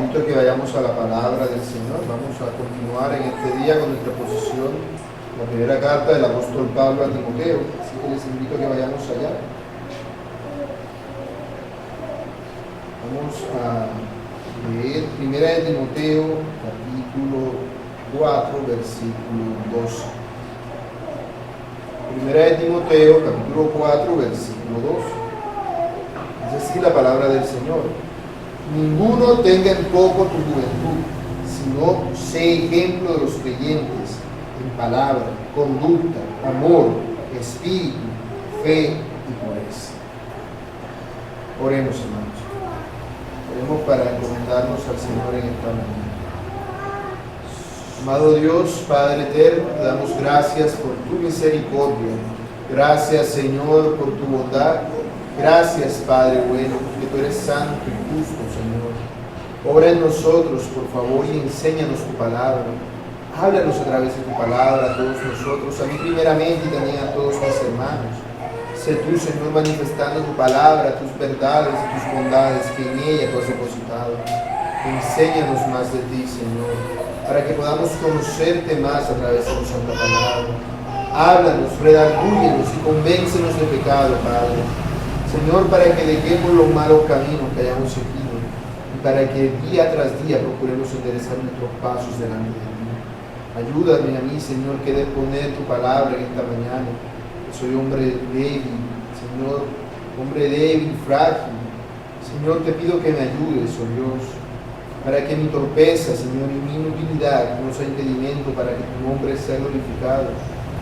invito a que vayamos a la palabra del Señor. Vamos a continuar en este día con nuestra exposición, la primera carta del apóstol Pablo a Timoteo. Así que les invito a que vayamos allá. Vamos a leer primera de Timoteo, capítulo 4, versículo 12. Primera de Timoteo, capítulo 4, versículo 12. Es así la palabra del Señor. Ninguno tenga en poco tu juventud, sino sé ejemplo de los creyentes en palabra, conducta, amor, espíritu, fe y pureza. Oremos, hermanos. Oremos para encomendarnos al Señor en esta mañana. Amado Dios, Padre eterno, te damos gracias por tu misericordia. Gracias, Señor, por tu bondad. Gracias, Padre bueno, porque tú eres santo y justo, Señor. Obra en nosotros, por favor, y enséñanos tu palabra. Háblanos a través de tu palabra a todos nosotros, a mí primeramente y también a todos mis hermanos. Sé tú, Señor, manifestando tu palabra, tus verdades y tus bondades que en ella tú has depositado. Enséñanos más de ti, Señor, para que podamos conocerte más a través de tu santa palabra. Háblanos, redargúyenos y convéncenos de pecado, Padre. Señor, para que dejemos los malos caminos que hayamos seguido y para que día tras día procuremos enderezar nuestros pasos delante de ti. Ayúdame a mí, Señor, que de poner tu palabra en esta mañana. Soy hombre débil, Señor, hombre débil, frágil. Señor, te pido que me ayudes, oh Dios, para que mi torpeza, Señor, y mi inutilidad no sea impedimento para que tu nombre sea glorificado.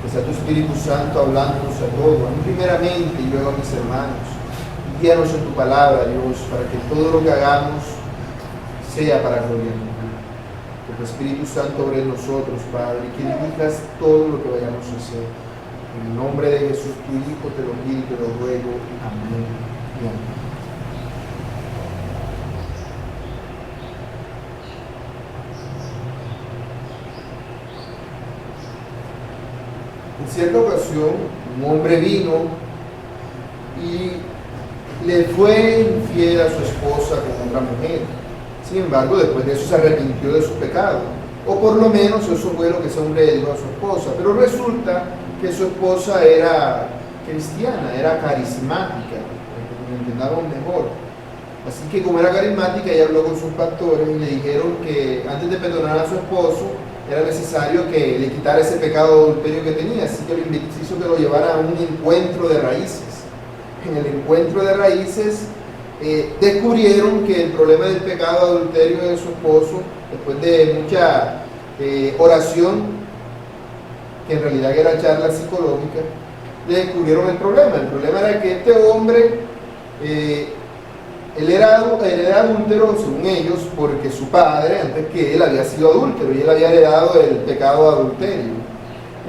Que sea tu Espíritu Santo hablándonos a todos, a mí primeramente y luego a mis hermanos. Guíanos en tu palabra, Dios, para que todo lo que hagamos sea para gloria tuya. Que tu Espíritu Santo obre en nosotros, Padre, y que dirijas todo lo que vayamos a hacer. En el nombre de Jesús, tu Hijo, te lo pido y te lo ruego. Amén y amén. En cierta ocasión, un hombre vino y le fue infiel a su esposa con otra mujer. Sin embargo, después de eso se arrepintió de su pecado. O por lo menos eso fue lo que ese hombre le dijo a su esposa. Pero resulta que su esposa era cristiana, era carismática, para que lo entendamos mejor. Así que como era carismática, ella habló con sus pastores y le dijeron que antes de perdonar a su esposo, era necesario que le quitara ese pecado de adulterio que tenía, así que le hizo que lo llevara a un encuentro de raíces. En el encuentro de raíces descubrieron que el problema del pecado de adulterio de su esposo, después de mucha oración, que en realidad era charla psicológica, le descubrieron el problema. El problema era que este hombre, él era adúltero, según ellos, porque su padre, antes que él, había sido adúltero y él había heredado el pecado de adulterio.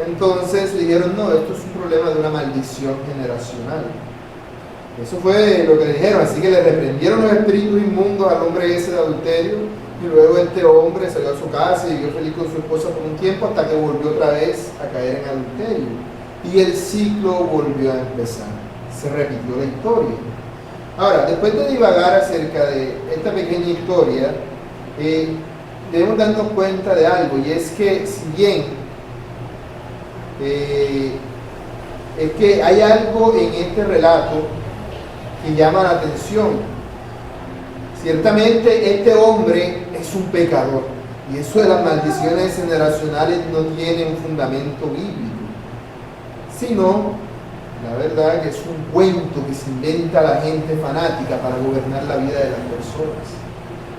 Entonces le dijeron, no, esto es un problema de una maldición generacional. Eso fue lo que le dijeron, así que le reprendieron los espíritus inmundos al hombre ese de adulterio y luego este hombre salió a su casa y vivió feliz con su esposa por un tiempo hasta que volvió otra vez a caer en adulterio. Y el ciclo volvió a empezar, se repitió la historia. Ahora, después de divagar acerca de esta pequeña historia, debemos darnos cuenta de algo, y es que si bien es que hay algo en este relato que llama la atención. Ciertamente este hombre es un pecador, y eso de las maldiciones generacionales no tiene un fundamento bíblico, sino la verdad que es un cuento que se inventa la gente fanática para gobernar la vida de las personas.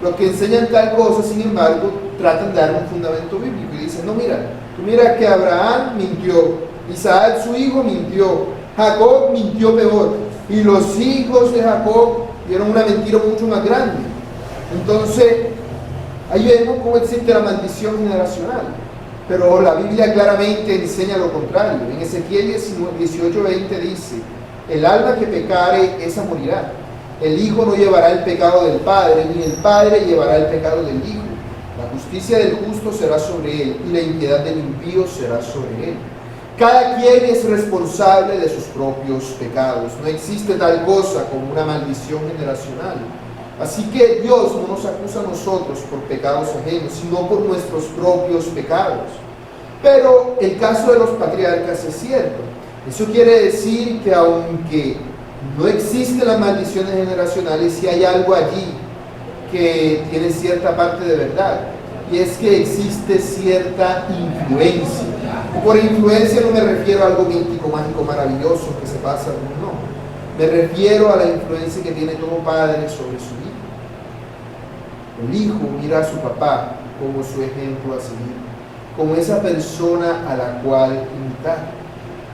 Los que enseñan tal cosa, sin embargo, tratan de dar un fundamento bíblico y dicen, no, mira, tú mira que Abraham mintió, Isaac su hijo mintió, Jacob mintió peor, y los hijos de Jacob dieron una mentira mucho más grande. Entonces, ahí vemos cómo existe la maldición generacional. Pero la Biblia claramente enseña lo contrario. En Ezequiel 18:20 dice, el alma que pecare, esa morirá. El hijo no llevará el pecado del padre, ni el padre llevará el pecado del hijo. La justicia del justo será sobre él, y la impiedad del impío será sobre él. Cada quien es responsable de sus propios pecados. No existe tal cosa como una maldición generacional. Así que Dios no nos acusa a nosotros por pecados ajenos, sino por nuestros propios pecados. Pero el caso de los patriarcas es cierto. Eso quiere decir que aunque no existen las maldiciones generacionales, sí hay algo allí que tiene cierta parte de verdad. Y es que existe cierta influencia. Por influencia no me refiero a algo místico, mágico, maravilloso que se pasa, no. Me refiero a la influencia que tiene todo padre sobre su hijo. El hijo mira a su papá como su ejemplo a seguir, como esa persona a la cual imitar.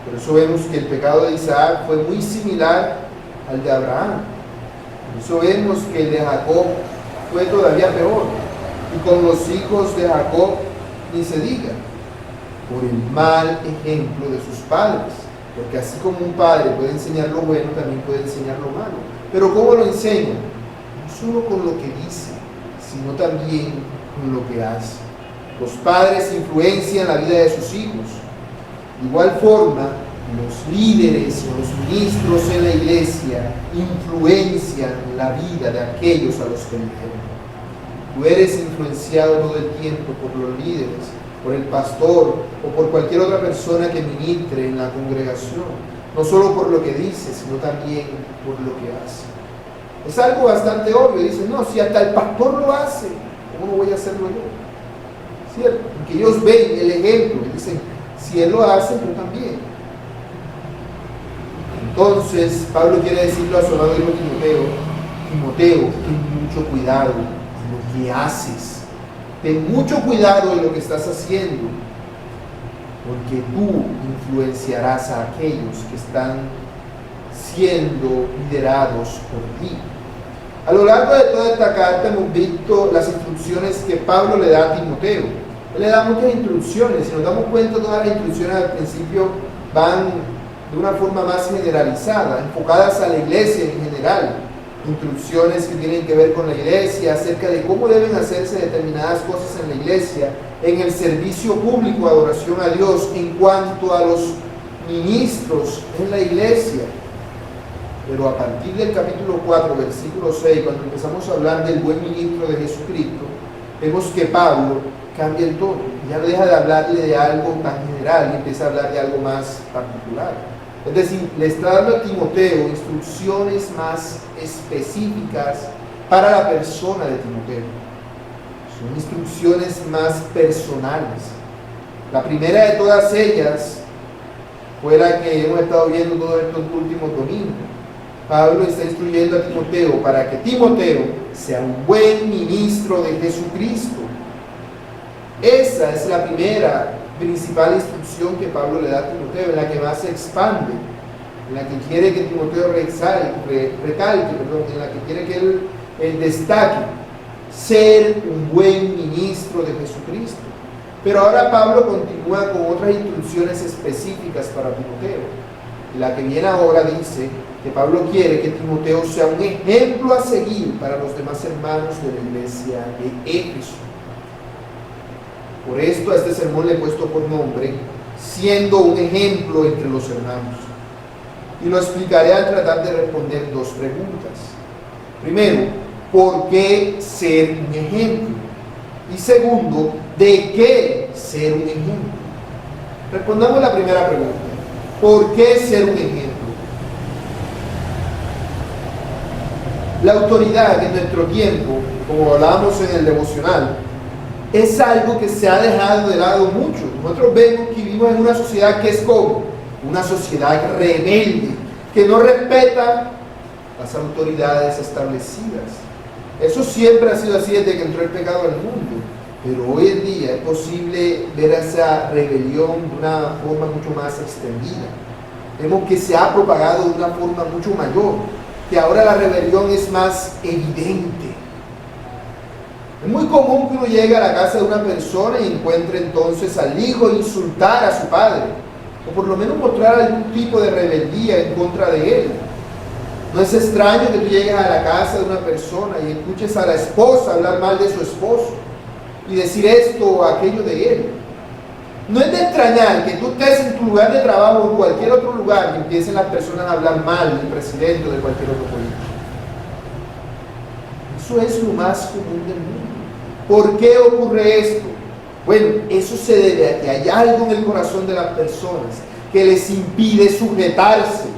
Por eso vemos que el pecado de Isaac fue muy similar al de Abraham. Por eso vemos que el de Jacob fue todavía peor. Y con los hijos de Jacob ni se diga, por el mal ejemplo de sus padres. Porque así como un padre puede enseñar lo bueno, también puede enseñar lo malo. Pero ¿cómo lo enseña? No solo con lo que dice, sino también con lo que hace. Los padres influencian la vida de sus hijos. De igual forma, los líderes o los ministros en la iglesia influencian la vida de aquellos a los que lideran. Tú eres influenciado todo el tiempo por los líderes, por el pastor o por cualquier otra persona que ministre en la congregación, no solo por lo que dice, sino también por lo que hace. Es algo bastante obvio. Dicen, no, si hasta el pastor lo hace, ¿cómo no voy a hacerlo yo? ¿Cierto? Porque ellos ven el ejemplo y dicen, si él lo hace, yo también. Entonces, Pablo quiere decirle a su amado hijo Timoteo, ten mucho cuidado de lo que haces. Ten mucho cuidado de lo que estás haciendo, porque tú influenciarás a aquellos que están siendo liderados por ti. A lo largo de toda esta carta hemos visto las instrucciones que Pablo le da a Timoteo. Él le da muchas instrucciones. Si nos damos cuenta, todas las instrucciones al principio van de una forma más generalizada, enfocadas a la iglesia en general. Instrucciones que tienen que ver con la iglesia, acerca de cómo deben hacerse determinadas cosas en la iglesia, en el servicio público, adoración a Dios, en cuanto a los ministros en la iglesia. Pero a partir del capítulo 4, versículo 6, cuando empezamos a hablar del buen ministro de Jesucristo, vemos que Pablo cambia el tono. Ya no deja de hablarle de algo tan general y empieza a hablar de algo más particular. Es decir, le está dando a Timoteo instrucciones más específicas para la persona de Timoteo. Son instrucciones más personales. La primera de todas ellas fue la que hemos estado viendo todos estos últimos domingos. Pablo está instruyendo a Timoteo para que Timoteo sea un buen ministro de Jesucristo. Esa es la primera principal instrucción que Pablo le da a Timoteo, en la que más se expande, en la que quiere que Timoteo recalque, en la que quiere que él destaque, ser un buen ministro de Jesucristo. Pero ahora Pablo continúa con otras instrucciones específicas para Timoteo. Y la que viene ahora dice que Pablo quiere que Timoteo sea un ejemplo a seguir para los demás hermanos de la iglesia de Éfeso. Por esto a este sermón le he puesto por nombre, siendo un ejemplo entre los hermanos. Y lo explicaré al tratar de responder dos preguntas. Primero, ¿por qué ser un ejemplo? Y segundo, ¿de qué ser un ejemplo? Respondamos la primera pregunta. ¿Por qué ser un ejemplo? La autoridad en nuestro tiempo, como hablábamos en el devocional, es algo que se ha dejado de lado mucho. Nosotros vemos que vivimos en una sociedad que es como una sociedad rebelde, que no respeta las autoridades establecidas. Eso siempre ha sido así desde que entró el pecado al mundo, pero hoy en día es posible ver esa rebelión de una forma mucho más extendida. Vemos que se ha propagado de una forma mucho mayor, que ahora la rebelión es más evidente. Es muy común que uno llegue a la casa de una persona y encuentre entonces al hijo insultar a su padre, o por lo menos mostrar algún tipo de rebeldía en contra de él. No es extraño que tú llegues a la casa de una persona y escuches a la esposa hablar mal de su esposo y decir esto o aquello de él. No es de extrañar que tú estés en tu lugar de trabajo o en cualquier otro lugar y empiecen las personas a hablar mal del presidente o de cualquier otro político. Eso es lo más común del mundo. ¿Por qué ocurre esto? Bueno, eso se debe a que hay algo en el corazón de las personas que les impide sujetarse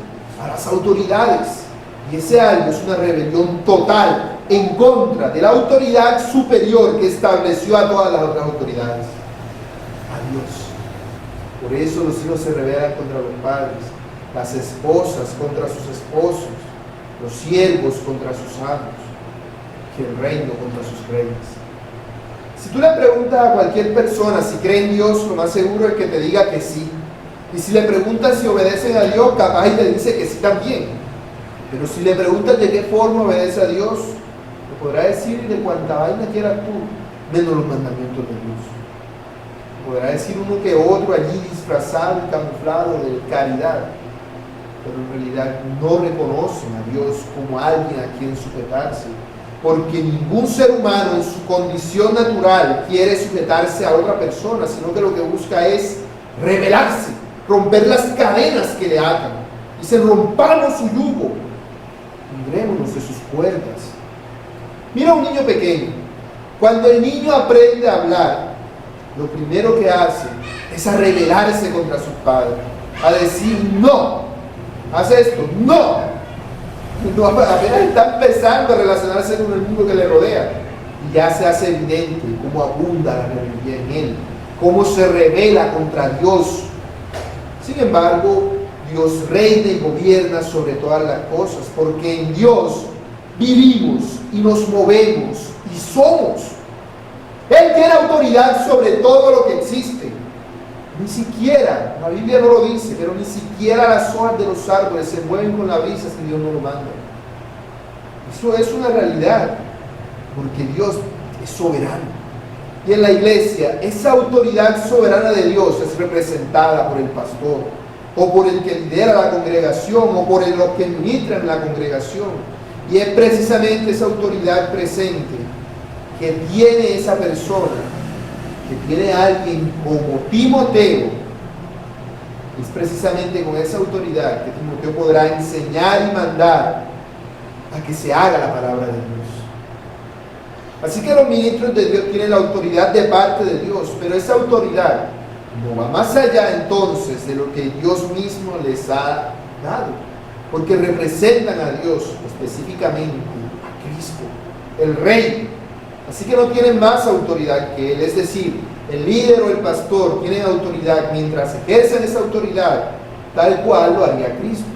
a las autoridades. Y ese algo es una rebelión total en contra de la autoridad superior que estableció a todas las otras autoridades, a Dios. Por eso los hijos se rebelan contra los padres, las esposas contra sus esposos, los siervos contra sus amos, y el reino contra sus reyes. Si tú le preguntas a cualquier persona si cree en Dios, lo más seguro es que te diga que sí. Y si le preguntas si obedecen a Dios, capaz y te dice que sí también. Pero si le preguntas de qué forma obedece a Dios, te podrá decir de cuánta vaina quieras tú, menos los mandamientos de Dios. Podrá decir uno que otro allí disfrazado y camuflado de caridad, pero en realidad no reconocen a Dios como alguien a quien sujetarse, porque ningún ser humano en su condición natural quiere sujetarse a otra persona, sino que lo que busca es rebelarse, romper las cadenas que le atan. Dice, rompamos su yugo, librémonos de sus cuerdas. Mira a un niño pequeño. Cuando el niño aprende a hablar, lo primero que hace es a rebelarse contra su padre, a decir no, haz esto, no. No, apenas está empezando a relacionarse con el mundo que le rodea y ya se hace evidente cómo abunda la rebeldía en él, cómo se rebela contra Dios. Sin embargo, Dios reina y gobierna sobre todas las cosas, porque en Dios vivimos y nos movemos y somos. Él tiene autoridad sobre todo lo que existe. Ni siquiera, la Biblia no lo dice, pero ni siquiera las hojas de los árboles se mueven con la brisa si Dios no lo manda. Eso es una realidad, porque Dios es soberano. Y en la iglesia, esa autoridad soberana de Dios es representada por el pastor, o por el que lidera la congregación, o por los que ministran en la congregación. Y es precisamente esa autoridad presente que tiene esa persona, que tiene a alguien como Timoteo. Es precisamente con esa autoridad que Timoteo podrá enseñar y mandar a que se haga la palabra de Dios. Así que los ministros de Dios tienen la autoridad de parte de Dios, pero esa autoridad no va más allá entonces de lo que Dios mismo les ha dado, porque representan a Dios, específicamente a Cristo, el Rey. Así que no tienen más autoridad que Él, es decir, el líder o el pastor tienen autoridad mientras ejercen esa autoridad, tal cual lo haría Cristo,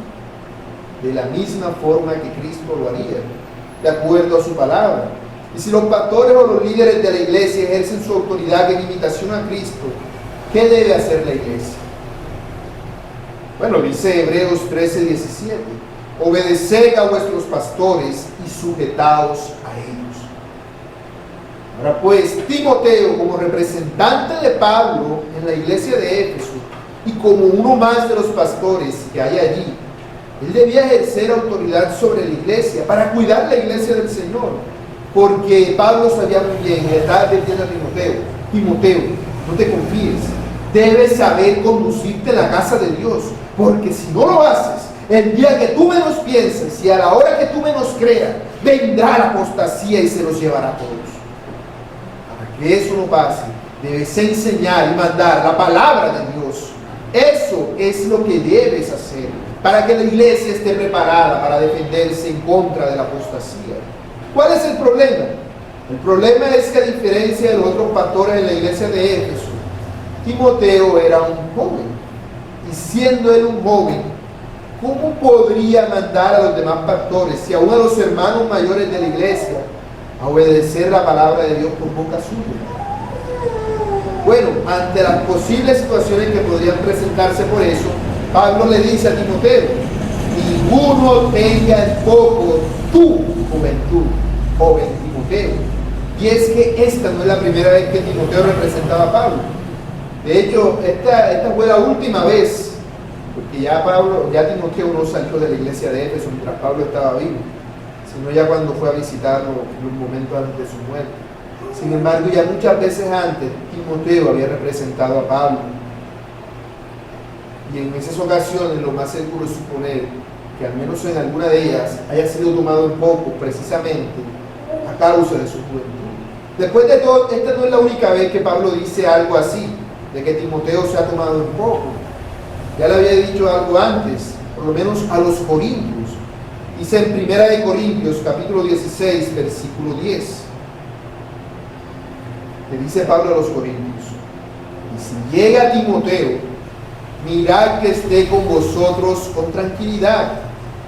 de la misma forma que Cristo lo haría, de acuerdo a su palabra. Y si los pastores o los líderes de la iglesia ejercen su autoridad en imitación a Cristo, ¿qué debe hacer la iglesia? Bueno, dice Hebreos 13:17, obedeced a vuestros pastores y sujetaos a ellos. Ahora pues, Timoteo, como representante de Pablo en la iglesia de Éfeso y como uno más de los pastores que hay allí, él debía ejercer autoridad sobre la iglesia para cuidar la iglesia del Señor, porque Pablo sabía muy bien y le estaba advirtiendo a Timoteo, no te confíes, debes saber conducirte en la casa de Dios, porque si no lo haces, el día que tú menos pienses y a la hora que tú menos creas, vendrá la apostasía y se los llevará a todos. Que eso no pase, debes enseñar y mandar la palabra de Dios. Eso es lo que debes hacer para que la iglesia esté preparada para defenderse en contra de la apostasía. ¿Cuál es el problema? El problema es que, a diferencia de los otros pastores en la iglesia de Éfeso, Timoteo era un joven, y siendo él un joven, ¿cómo podría mandar a los demás pastores y aún a los hermanos mayores de la iglesia a obedecer la palabra de Dios por boca suya? Bueno, ante las posibles situaciones que podrían presentarse por eso, Pablo le dice a Timoteo, ninguno tenga en poco tu juventud, joven Timoteo. Y es que esta no es la primera vez que Timoteo representaba a Pablo. De hecho, esta fue la última vez, porque ya Timoteo no salió de la iglesia de Éfeso mientras Pablo estaba vivo, sino ya cuando fue a visitarlo en un momento antes de su muerte. Sin embargo, ya muchas veces antes, Timoteo había representado a Pablo. Y en esas ocasiones, lo más seguro es suponer que al menos en alguna de ellas haya sido tomado un poco precisamente a causa de su juventud. Después de todo, esta no es la única vez que Pablo dice algo así, de que Timoteo se ha tomado un poco. Ya le había dicho algo antes, por lo menos a los corintios. Dice en 1 Corintios, capítulo 16, versículo 10. Le dice Pablo a los corintios: y si llega Timoteo, mirad que esté con vosotros con tranquilidad,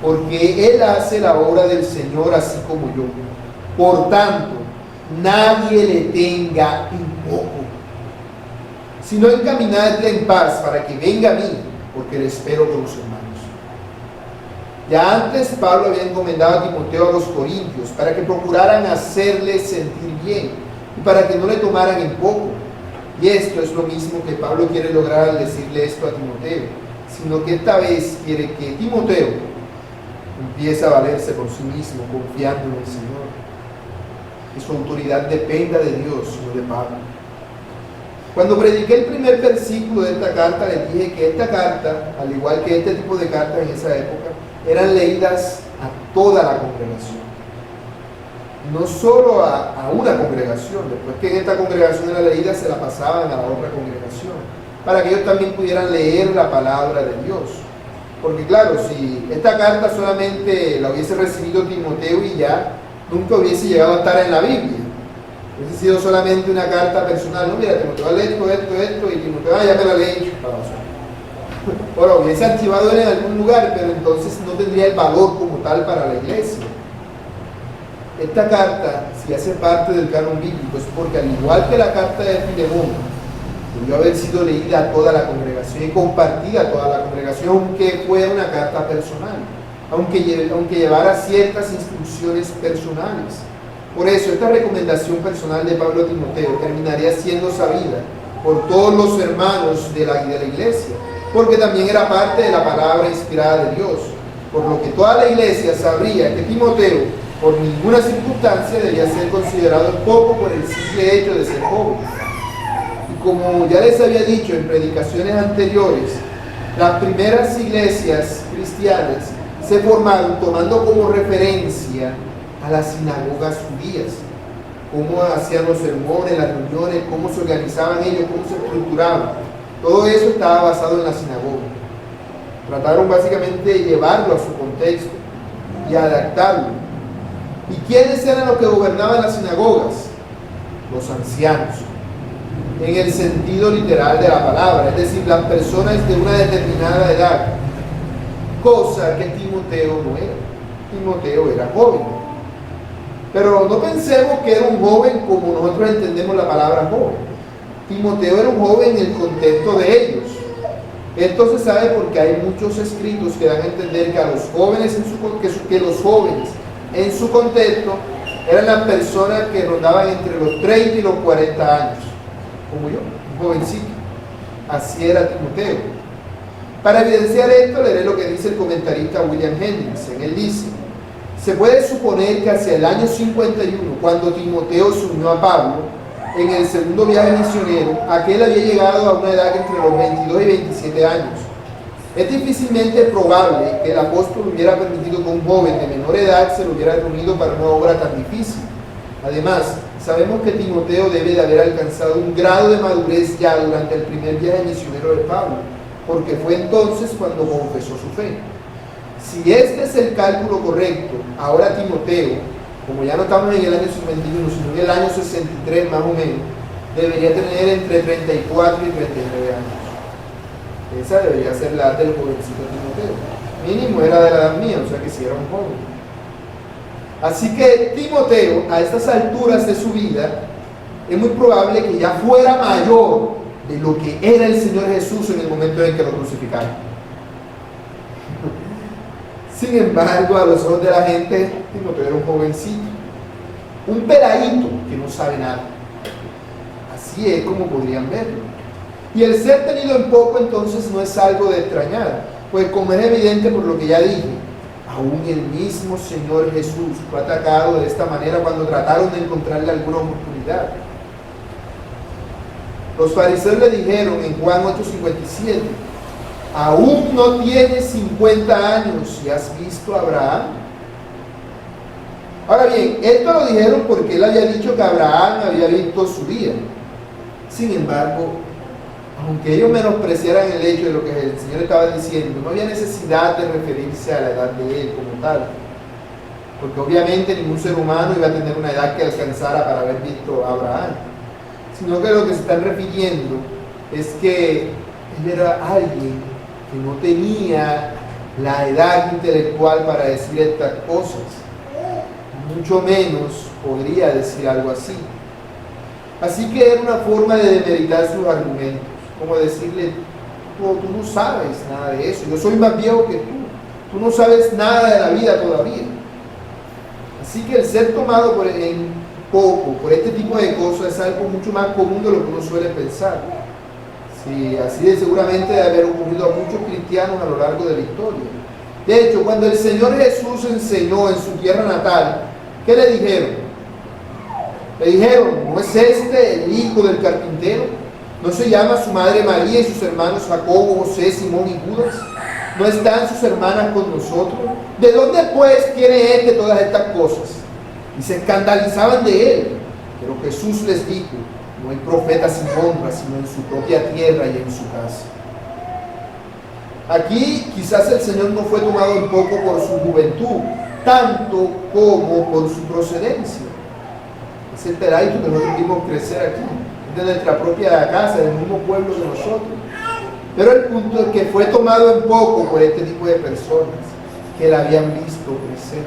porque él hace la obra del Señor así como yo. Por tanto, nadie le tenga en poco, sino encaminadle en paz para que venga a mí, porque le espero con los hermanos. Ya antes Pablo había encomendado a Timoteo a los corintios para que procuraran hacerle sentir bien y para que no le tomaran en poco. Y esto es lo mismo que Pablo quiere lograr al decirle esto a Timoteo, sino que esta vez quiere que Timoteo empiece a valerse por sí mismo, confiando en el Señor, que su autoridad dependa de Dios, no de Pablo. Cuando prediqué el primer versículo de esta carta, les dije que esta carta, al igual que este tipo de cartas en esa época, eran leídas a toda la congregación, no solo a una congregación. Después que en esta congregación era leída, se la pasaban a la otra congregación, para que ellos también pudieran leer la palabra de Dios. Porque claro, si esta carta solamente la hubiese recibido Timoteo y ya, nunca hubiese llegado a estar en la Biblia. Hubiese sido solamente una carta personal. No, mira, Timoteo va a leer esto, y Timoteo, ya me la leí. O lo hubiese archivado en algún lugar, pero entonces no tendría el valor como tal para la iglesia. Esta carta, si hace parte del canon bíblico, es porque al igual que la carta de Filemón, debió haber sido leída a toda la congregación y compartida a toda la congregación, aunque fuera una carta personal, aunque llevara ciertas instrucciones personales. Por eso, esta recomendación personal de Pablo a Timoteo terminaría siendo sabida por todos los hermanos de la iglesia, porque también era parte de la palabra inspirada de Dios, por lo que toda la iglesia sabría que Timoteo, por ninguna circunstancia, debía ser considerado poco por el simple hecho de ser joven. Y como ya les había dicho en predicaciones anteriores, las primeras iglesias cristianas se formaron tomando como referencia a las sinagogas judías, cómo hacían los sermones, las reuniones, cómo se organizaban ellos, cómo se estructuraban. Todo eso estaba basado en la sinagoga. Trataron básicamente de llevarlo a su contexto y adaptarlo. ¿Y quiénes eran los que gobernaban las sinagogas? Los ancianos, en el sentido literal de la palabra, es decir, las personas de una determinada edad, cosa que Timoteo no era. Timoteo era joven. Pero no pensemos que era un joven como nosotros entendemos la palabra joven. Timoteo era un joven en el contexto de ellos. Esto se sabe porque hay muchos escritos que dan a entender que a los jóvenes los jóvenes en su contexto eran las personas que rondaban entre los 30 y los 40 años, como yo, un jovencito. Así era Timoteo. Para evidenciar esto, leeré lo que dice el comentarista William Hendrickson. Él dice: se puede suponer que hacia el año 51, cuando Timoteo se unió a Pablo en el segundo viaje misionero, aquel había llegado a una edad entre los 22 y 27 años. Es difícilmente probable que el apóstol hubiera permitido que un joven de menor edad se lo hubiera reunido para una obra tan difícil. Además, sabemos que Timoteo debe de haber alcanzado un grado de madurez ya durante el primer viaje misionero de Pablo, porque fue entonces cuando confesó su fe. Si este es el cálculo correcto, ahora Timoteo, como ya no estamos en el año 51, sino en el año 63 más o menos, debería tener entre 34 y 39 años. Esa debería ser la edad del jovencito Timoteo. Mínimo era de la edad mía, o sea que sí era un joven. Así que Timoteo, a estas alturas de su vida, es muy probable que ya fuera mayor de lo que era el Señor Jesús en el momento en que lo crucificaron. Sin embargo, a los ojos de la gente, Timoteo era un jovencito, un peladito que no sabe nada. Así es como podrían verlo. Y el ser tenido en poco entonces no es algo de extrañar, pues como es evidente por lo que ya dije, aún el mismo Señor Jesús fue atacado de esta manera cuando trataron de encontrarle alguna oportunidad. Los fariseos le dijeron en Juan 8:57: ¿aún no tienes 50 años y has visto a Abraham? Ahora bien, esto lo dijeron porque él había dicho que Abraham había visto su día. Sin embargo, aunque ellos menospreciaran el hecho de lo que el Señor estaba diciendo, no había necesidad de referirse a la edad de él como tal, porque obviamente ningún ser humano iba a tener una edad que alcanzara para haber visto a Abraham, sino que lo que se están refiriendo es que él era alguien que no tenía la edad intelectual para decir estas cosas, mucho menos podría decir algo así. Así que era una forma de demeritar sus argumentos, como decirle, tú no sabes nada de eso, yo soy más viejo que tú no sabes nada de la vida todavía. Así que el ser tomado por este tipo de cosas es algo mucho más común de lo que uno suele pensar. Sí, así de seguramente debe haber ocurrido a muchos cristianos a lo largo de la historia. De hecho, cuando el Señor Jesús enseñó en su tierra natal, ¿qué le dijeron? Le dijeron, ¿no es este el hijo del carpintero? ¿No se llama su madre María y sus hermanos Jacobo, José, Simón y Judas? ¿No están sus hermanas con nosotros? ¿De dónde pues tiene este todas estas cosas? Y se escandalizaban de él. Pero Jesús les dijo, no hay profeta sin honra, sino en su propia tierra y en su casa. Aquí quizás el Señor no fue tomado un poco por su juventud, tanto como por su procedencia. Es el peladito que nosotros vimos crecer aquí, de nuestra propia casa, del mismo pueblo de nosotros. Pero el punto es que fue tomado en poco por este tipo de personas que la habían visto crecer.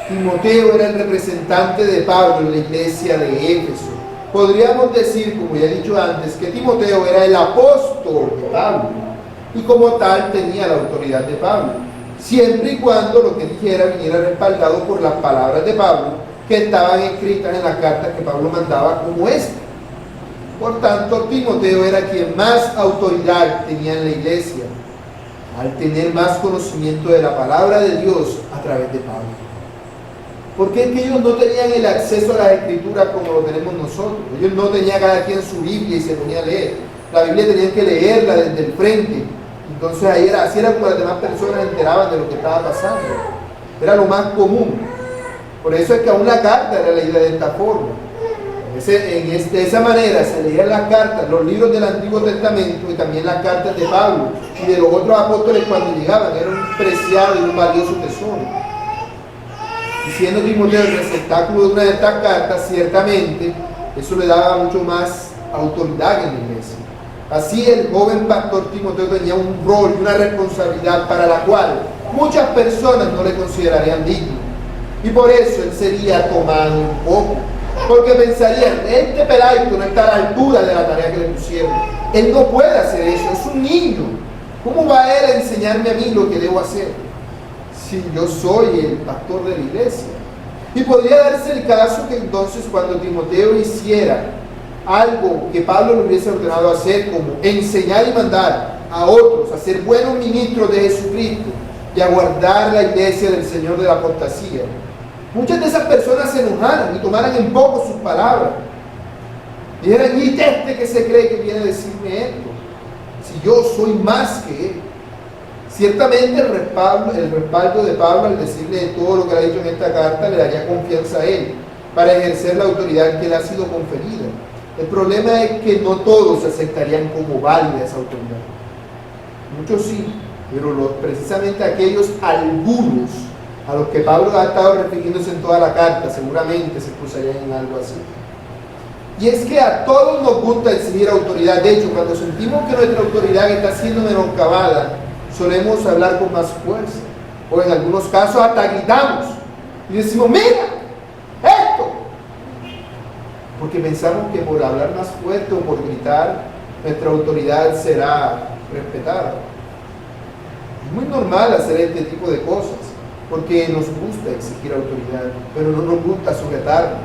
Timoteo era el representante de Pablo en la iglesia de Éfeso. Podríamos decir, como ya he dicho antes, que Timoteo era el apóstol de Pablo y como tal tenía la autoridad de Pablo, siempre y cuando lo que dijera viniera respaldado por las palabras de Pablo que estaban escritas en las cartas que Pablo mandaba como esta. Por tanto, Timoteo era quien más autoridad tenía en la iglesia, al tener más conocimiento de la palabra de Dios a través de Pablo. Porque es que ellos no tenían el acceso a las escrituras como lo tenemos nosotros. Ellos no tenían cada quien su Biblia y se ponía a leer. La Biblia tenían que leerla desde el frente. Entonces así era como las demás personas enteraban de lo que estaba pasando. Era lo más común. Por eso es que aún la carta era leída de esta forma. De esa manera se leían las cartas, los libros del Antiguo Testamento y también las cartas de Pablo y de los otros apóstoles cuando llegaban. Era un preciado y un valioso tesoro. Y siendo Timoteo el receptáculo de una de estas cartas, ciertamente eso le daba mucho más autoridad en la iglesia. Así el joven pastor Timoteo tenía un rol y una responsabilidad para la cual muchas personas no le considerarían digno. Y por eso él sería tomado un poco. Porque pensarían, este peladito no está a la altura de la tarea que le pusieron. Él no puede hacer eso, es un niño. ¿Cómo va él a enseñarme a mí lo que debo hacer? Si yo soy el pastor de la iglesia. Y podría darse el caso que entonces cuando Timoteo hiciera algo que Pablo le hubiese ordenado hacer, como enseñar y mandar a otros a ser buenos ministros de Jesucristo y a guardar la iglesia del Señor de la apostasía, muchas de esas personas se enojaran y tomaran en poco sus palabras. Dijeran, ¿y este que se cree que viene a decirme esto? Si yo soy más que él. Ciertamente el respaldo de Pablo al decirle todo lo que le ha dicho en esta carta le daría confianza a él para ejercer la autoridad que le ha sido conferida. El problema es que no todos aceptarían como válida esa autoridad. Muchos sí, pero precisamente aquellos algunos a los que Pablo ha estado refiriéndose en toda la carta seguramente se excusarían en algo así. Y es que a todos nos gusta exigir autoridad. De hecho, cuando sentimos que nuestra autoridad está siendo menoscabada, solemos hablar con más fuerza, o en algunos casos hasta gritamos y decimos, mira, esto, porque pensamos que por hablar más fuerte o por gritar, nuestra autoridad será respetada. Es muy normal hacer este tipo de cosas, porque nos gusta exigir autoridad, pero no nos gusta sujetarnos.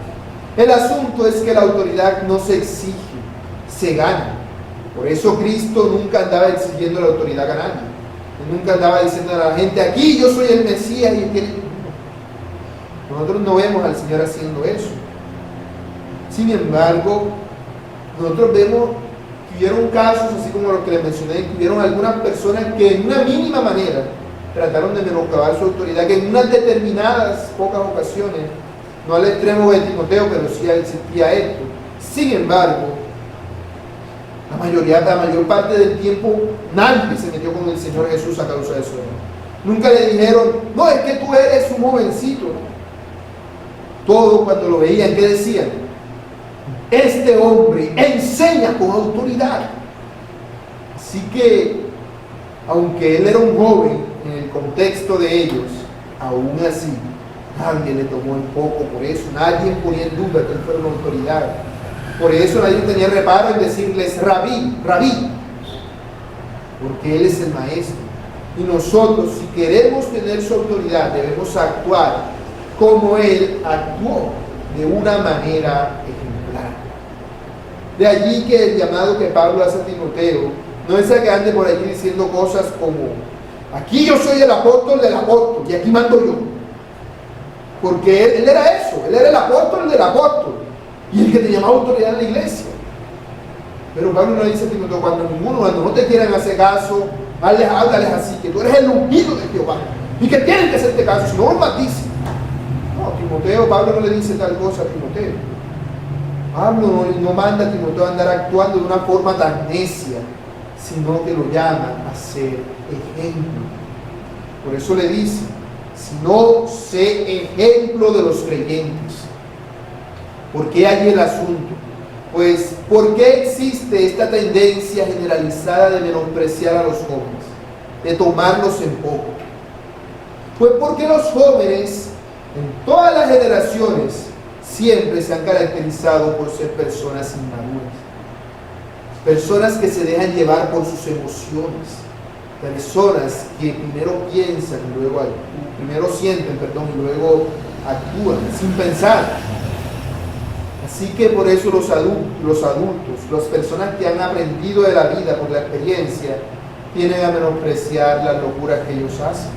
El asunto es que la autoridad no se exige, se gana. Por eso Cristo nunca andaba exigiendo la autoridad a nadie. Nunca andaba diciendo a la gente, aquí yo soy el Mesías y tiene... Nosotros no vemos al Señor haciendo eso. Sin embargo, nosotros vemos que hubieron casos, así como los que les mencioné, que hubieron algunas personas que en una mínima manera trataron de menoscabar su autoridad, que en unas determinadas pocas ocasiones, no al extremo de Timoteo, pero sí a esto. Sin embargo, la mayor parte del tiempo, nadie se metió con el Señor Jesús a causa de eso. Nunca le dijeron, no, es que tú eres un jovencito. Todos cuando lo veían, ¿qué decían? Este hombre enseña con autoridad. Así que, aunque él era un joven en el contexto de ellos, aún así, nadie le tomó en poco por eso. Nadie ponía en duda que él fuera una autoridad. Por eso nadie tenía reparo en decirles rabí, rabí, porque él es el maestro. Y nosotros, si queremos tener su autoridad, debemos actuar como él actuó, de una manera ejemplar. De allí que el llamado que Pablo hace a Timoteo no es a que ande por allí diciendo cosas como, aquí yo soy el apóstol del apóstol y aquí mando yo. Porque él era eso, él era el apóstol del apóstol y el que te llamaba autoridad en la iglesia. Pero Pablo no dice a Timoteo, cuando no te quieran hacer caso, háblales así, que tú eres el ungido de Jehová y que tienen que hacerte caso, si no los maldice. No, Pablo no le dice tal cosa a Timoteo. Pablo no manda a Timoteo a andar actuando de una forma tan necia, sino que lo llama a ser ejemplo. Por eso le dice, sino sé ejemplo de los creyentes. ¿Por qué hay el asunto? Pues, ¿por qué existe esta tendencia generalizada de menospreciar a los jóvenes, de tomarlos en poco? Pues porque los jóvenes, en todas las generaciones, siempre se han caracterizado por ser personas inmaduras, personas que se dejan llevar por sus emociones, personas que primero piensan y luego primero sienten, y luego actúan sin pensar. Así que por eso los adultos, las personas que han aprendido de la vida por la experiencia, tienden a menospreciar las locuras que ellos hacen.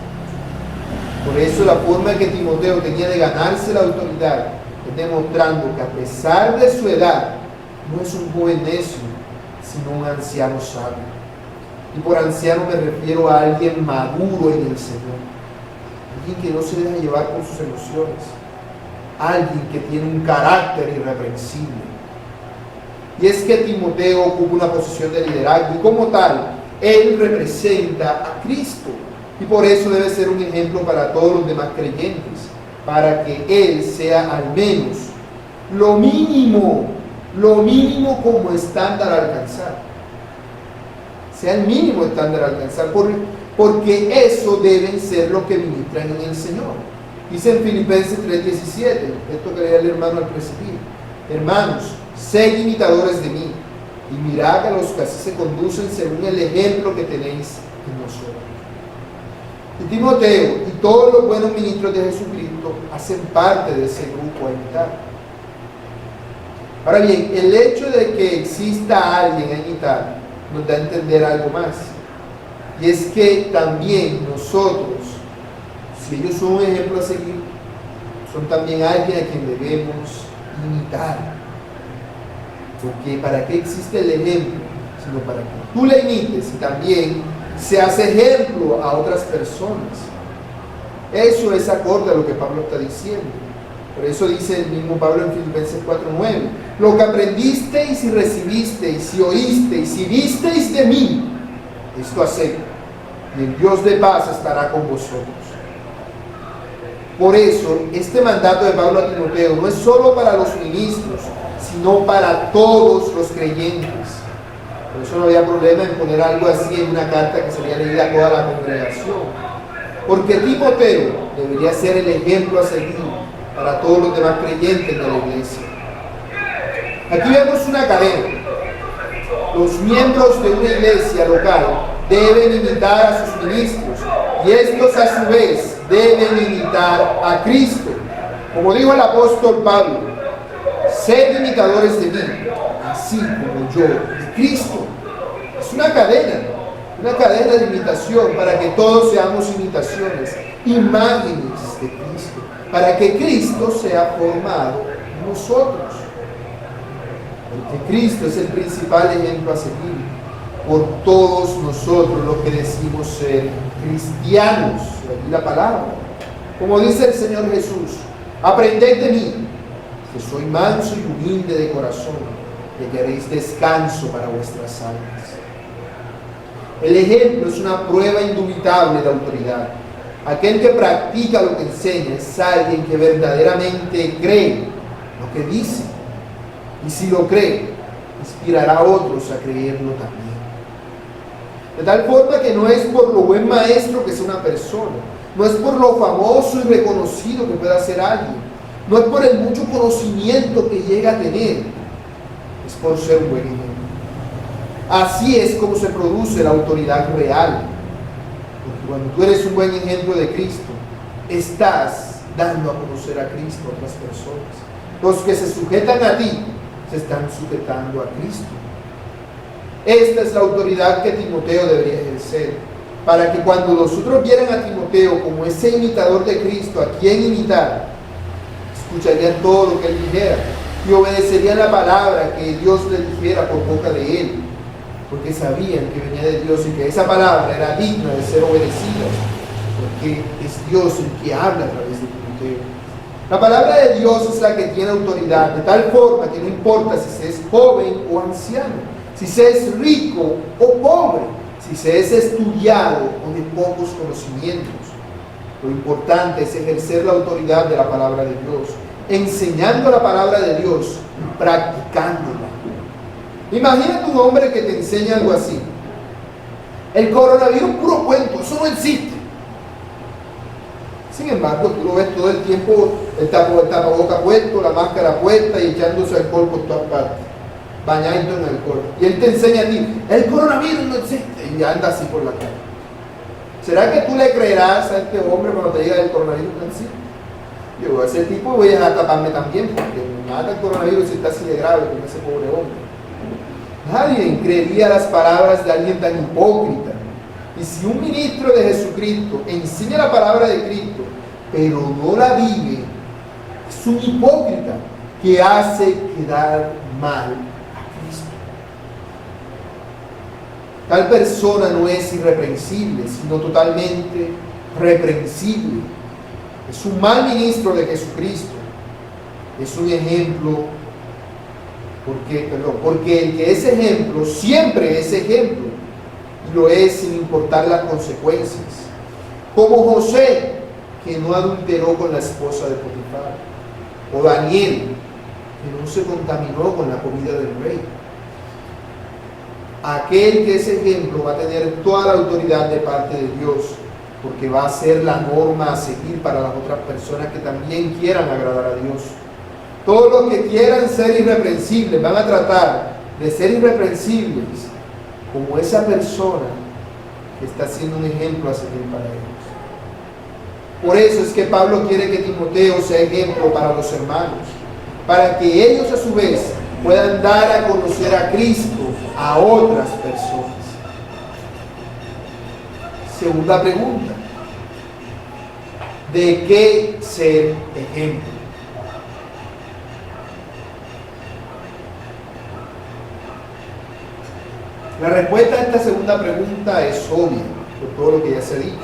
Por eso la forma en que Timoteo tenía de ganarse la autoridad es demostrando que a pesar de su edad, no es un joven necio, sino un anciano sabio. Y por anciano me refiero a alguien maduro en el Señor, alguien que no se deja llevar por sus emociones, alguien que tiene un carácter irreprensible. Y es que Timoteo ocupa una posición de liderazgo y como tal, él representa a Cristo. Y por eso debe ser un ejemplo para todos los demás creyentes, para que él sea al menos lo mínimo como estándar a alcanzar. Sea el mínimo estándar a alcanzar, porque eso deben ser los que ministran en el Señor. Dice en Filipenses 3:17, esto que leía el hermano al presidir: hermanos, sed imitadores de mí, y mirad a los que así se conducen según el ejemplo que tenéis en nosotros. Y Timoteo y todos los buenos ministros de Jesucristo hacen parte de ese grupo a imitar. Ahora bien, el hecho de que exista alguien a imitar nos da a entender algo más. Y es que también nosotros, si ellos son un ejemplo a seguir, son también alguien a quien debemos imitar. Porque ¿para qué existe el ejemplo? Sino para que tú le imites y también seas ejemplo a otras personas. Eso es acorde a lo que Pablo está diciendo. Por eso dice el mismo Pablo en Filipenses 4:9: lo que aprendisteis y recibisteis y oísteis y visteis de mí, esto haced, y el Dios de paz estará con vosotros. Por eso, este mandato de Pablo a Timoteo no es solo para los ministros, sino para todos los creyentes. Por eso no había problema en poner algo así en una carta que sería leída a toda la congregación. Porque Timoteo debería ser el ejemplo a seguir para todos los demás creyentes de la iglesia. Aquí vemos una cadena. Los miembros de una iglesia local deben imitar a sus ministros y estos a su vez deben imitar a Cristo. Como dijo el apóstol Pablo: sed imitadores de mí, así como yo de Cristo. Es una cadena de imitación para que todos seamos imitaciones, imágenes de Cristo, para que Cristo sea formado en nosotros. Porque Cristo es el principal ejemplo a seguir. por todos nosotros los que decimos ser cristianos. Aquí la palabra. Como dice el Señor Jesús, aprended de mí, que soy manso y humilde de corazón, que haréis descanso para vuestras almas. El ejemplo es una prueba indubitable de autoridad. Aquel que practica lo que enseña es alguien que verdaderamente cree lo que dice. Y si lo cree, inspirará a otros a creerlo también. De tal forma que no es por lo buen maestro que es una persona, no es por lo famoso y reconocido que pueda ser alguien, no es por el mucho conocimiento que llega a tener, es por ser un buen ejemplo. Así es como se produce la autoridad real. Porque cuando tú eres un buen ejemplo de Cristo, estás dando a conocer a Cristo a otras personas. Los que se sujetan a ti, se están sujetando a Cristo. Esta es la autoridad que Timoteo debería ejercer, para que cuando los otros vieran a Timoteo como ese imitador de Cristo, a quien imitar, escucharían todo lo que él dijera y obedecerían la palabra que Dios le dijera por boca de él, porque sabían que venía de Dios y que esa palabra era digna de ser obedecida, porque es Dios el que habla a través de Timoteo. La palabra de Dios es la que tiene autoridad, de tal forma que no importa si se es joven o anciano, si se es rico o pobre, si se es estudiado o de pocos conocimientos. Lo importante es ejercer la autoridad de la palabra de Dios, enseñando la palabra de Dios, practicándola. Imagínate un hombre que te enseña algo así: el coronavirus puro cuento, eso no existe. Sin embargo, tú lo ves todo el tiempo, el tapaboca puesto, la máscara puesta y echándose alcohol por todas partes, bañando en alcohol. Y él te enseña a ti: el coronavirus no existe, y anda así por la calle. ¿Será que tú le creerás a este hombre cuando te diga el coronavirus no existe? Yo, a ese tipo voy a taparme también, porque me mata el coronavirus si está así de grave con ese pobre hombre. Nadie creería las palabras de alguien tan hipócrita. Y si un ministro de Jesucristo enseña la palabra de Cristo, pero no la vive, es un hipócrita que hace quedar mal a Cristo. Tal persona no es irreprensible, sino totalmente reprensible. Es un mal ministro de Jesucristo. Es un ejemplo, porque el que es ejemplo siempre es ejemplo, y lo es sin importar las consecuencias. Como José, que no adulteró con la esposa de Potifar, o Daniel, que no se contaminó con la comida del rey. Aquel que es ejemplo va a tener toda la autoridad de parte de Dios, porque va a ser la norma a seguir para las otras personas que también quieran agradar a Dios. Todos los que quieran ser irreprensibles van a tratar de ser irreprensibles como esa persona que está siendo un ejemplo a seguir para ellos. Por eso es que Pablo quiere que Timoteo sea ejemplo para los hermanos, para que ellos a su vez puedan dar a conocer a Cristo a otras personas. Segunda pregunta: ¿de qué ser ejemplo? La respuesta a esta segunda pregunta es obvia, por todo lo que ya se ha dicho.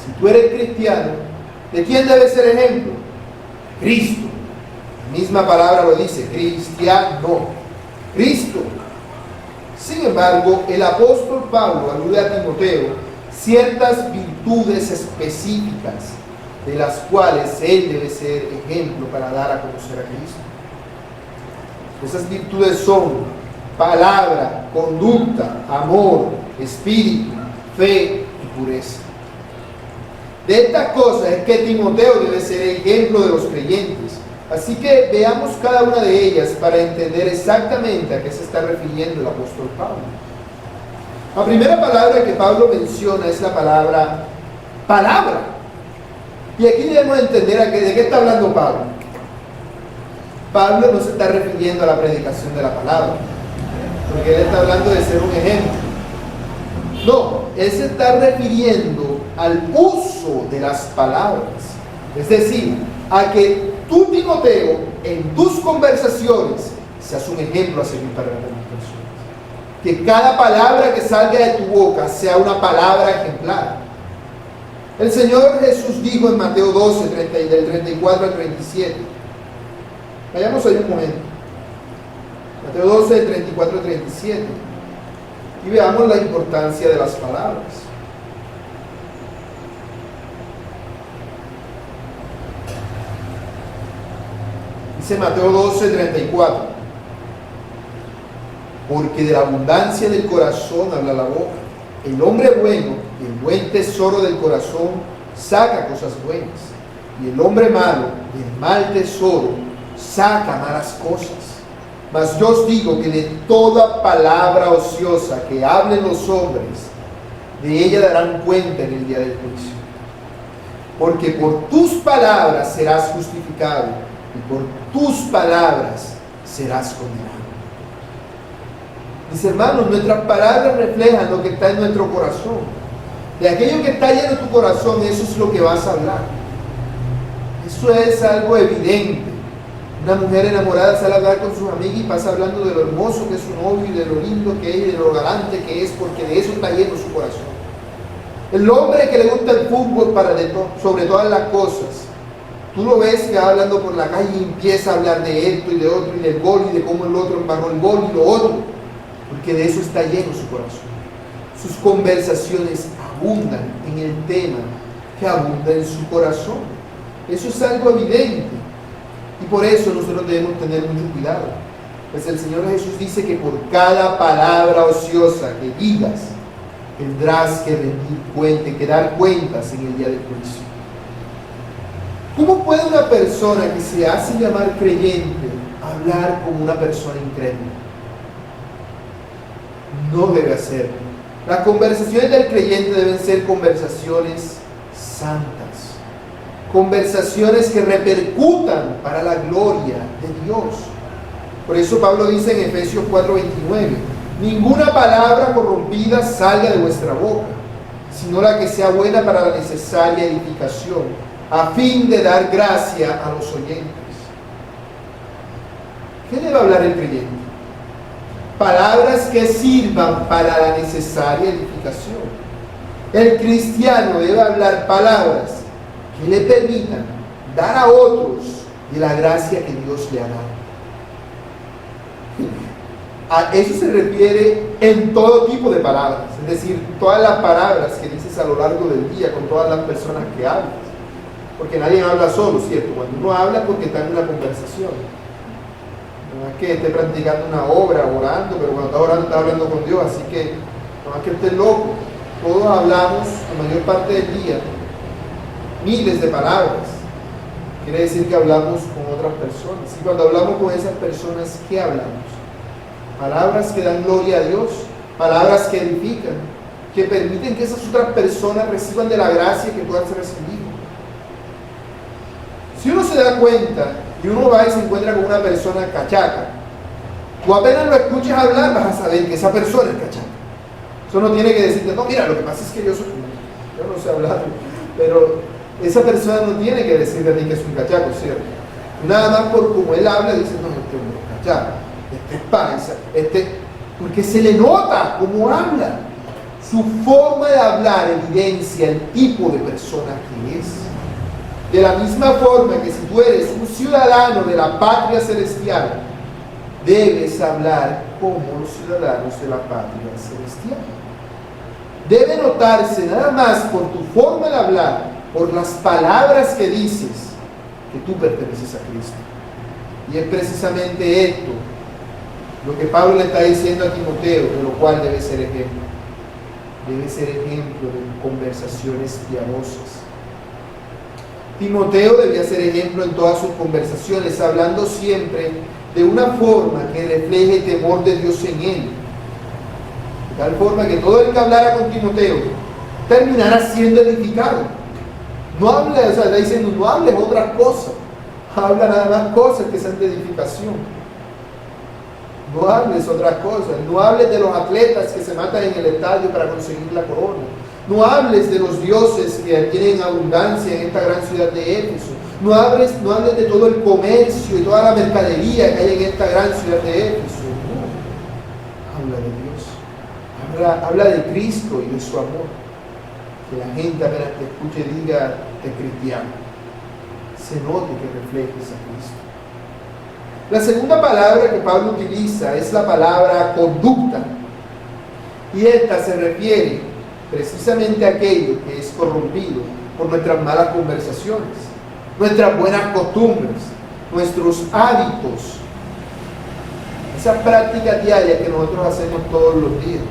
Si tú eres cristiano, ¿de quién debes ser ejemplo? Cristo. La misma palabra lo dice: cristiano, Cristo. Sin embargo, el apóstol Pablo alude a Timoteo ciertas virtudes específicas de las cuales él debe ser ejemplo para dar a conocer a Cristo. Esas virtudes son palabra, conducta, amor, espíritu, fe y pureza. De estas cosas es que Timoteo debe ser ejemplo de los creyentes. Así que veamos cada una de ellas para entender exactamente a qué se está refiriendo el apóstol Pablo. La primera palabra que Pablo menciona es la palabra palabra. Y aquí debemos entender de qué está hablando Pablo. Pablo no se está refiriendo a la predicación de la palabra, porque él está hablando de ser un ejemplo. No, él se está refiriendo al uso de las palabras. Es decir, a que tú, Timoteo, en tus conversaciones seas un ejemplo a seguir para las demás personas. Que cada palabra que salga de tu boca sea una palabra ejemplar. El Señor Jesús dijo en Mateo 12, del 34 al 37. Vayamos ahí un momento. Mateo 12, del 34 al 37. Y veamos la importancia de las palabras. Dice Mateo 12, 34. Porque de la abundancia del corazón habla la boca. El hombre bueno, el buen tesoro del corazón, saca cosas buenas. Y el hombre malo, el mal tesoro, saca malas cosas. Mas yo os digo que de toda palabra ociosa que hablen los hombres, de ella darán cuenta en el día del juicio. Porque por tus palabras serás justificado, y por tus palabras serás condenado. Mis hermanos, nuestras palabras reflejan lo que está en nuestro corazón. De aquello que está lleno de tu corazón, eso es lo que vas a hablar. Eso es algo evidente. Una mujer enamorada sale a hablar con sus amigas y pasa hablando de lo hermoso que es su novio y de lo lindo que es y de lo galante que es, porque de eso está lleno su corazón. El hombre que le gusta el fútbol sobre todas las cosas, tú lo ves que va hablando por la calle y empieza a hablar de esto y de otro y del gol y de cómo el otro embarró el gol y lo otro, porque de eso está lleno su corazón. Sus conversaciones abundan en el tema que abunda en su corazón. Eso es algo evidente. Y por eso nosotros debemos tener mucho cuidado. Pues el Señor Jesús dice que por cada palabra ociosa que digas, tendrás que dar cuentas en el día del juicio. ¿Cómo puede una persona que se hace llamar creyente hablar como una persona incrédula? No debe hacerlo. Las conversaciones del creyente deben ser conversaciones santas. Conversaciones que repercutan para la gloria de Dios. Por eso Pablo dice en Efesios 4:29, ninguna palabra corrompida salga de vuestra boca, sino la que sea buena para la necesaria edificación, a fin de dar gracia a los oyentes. ¿Qué debe hablar el creyente? Palabras que sirvan para la necesaria edificación. El cristiano debe hablar palabras que le permitan dar a otros de la gracia que Dios le ha dado. A eso se refiere en todo tipo de palabras, es decir, todas las palabras que dices a lo largo del día con todas las personas que hablas, porque nadie habla solo, ¿cierto? Cuando uno habla es porque está en una conversación, no es que esté practicando una obra, orando, pero cuando está orando está hablando con Dios, así que no es que esté loco. Todos hablamos la mayor parte del día miles de palabras. Quiere decir que hablamos con otras personas. Y cuando hablamos con esas personas, ¿qué hablamos? Palabras que dan gloria a Dios, palabras que edifican, que permiten que esas otras personas reciban de la gracia que tú has recibido. Si uno se da cuenta y uno va y se encuentra con una persona cachaca, tú apenas lo escuchas hablar, vas a saber que esa persona es cachaca. Eso no tiene que decirte, no, mira, lo que pasa es que yo no sé hablar, pero esa persona no tiene que decirle a ti que es un cachaco, ¿cierto? Nada más por como él habla, dice, no, este hombre es cachaco, este es paisa, porque se le nota cómo habla. Su forma de hablar evidencia el tipo de persona que es. De la misma forma que si tú eres un ciudadano de la patria celestial, debes hablar como los ciudadanos de la patria celestial. Debe notarse nada más por tu forma de hablar, por las palabras que dices, que tú perteneces a Cristo. Y es precisamente esto lo que Pablo le está diciendo a Timoteo, de lo cual debe ser ejemplo. Debe ser ejemplo de conversaciones piadosas. Timoteo debía ser ejemplo en todas sus conversaciones, hablando siempre de una forma que refleje el temor de Dios en él. De tal forma que todo el que hablara con Timoteo terminara siendo edificado. No hables, o sea, está diciendo, no hables otras cosas, habla nada más cosas que sean de edificación. No hables otras cosas, no hables de los atletas que se matan en el estadio para conseguir la corona. No hables de los dioses que tienen abundancia en esta gran ciudad de Éfeso. No hables de todo el comercio y toda la mercadería que hay en esta gran ciudad de Éfeso. No, habla de Dios. habla de Cristo y de su amor. Que la gente apenas te escuche diga es cristiano. Se note que reflejes a Cristo. La segunda palabra que Pablo utiliza es la palabra conducta. Y esta se refiere precisamente a aquello que es corrompido por nuestras malas conversaciones, nuestras buenas costumbres, nuestros hábitos, esas prácticas diarias que nosotros hacemos todos los días,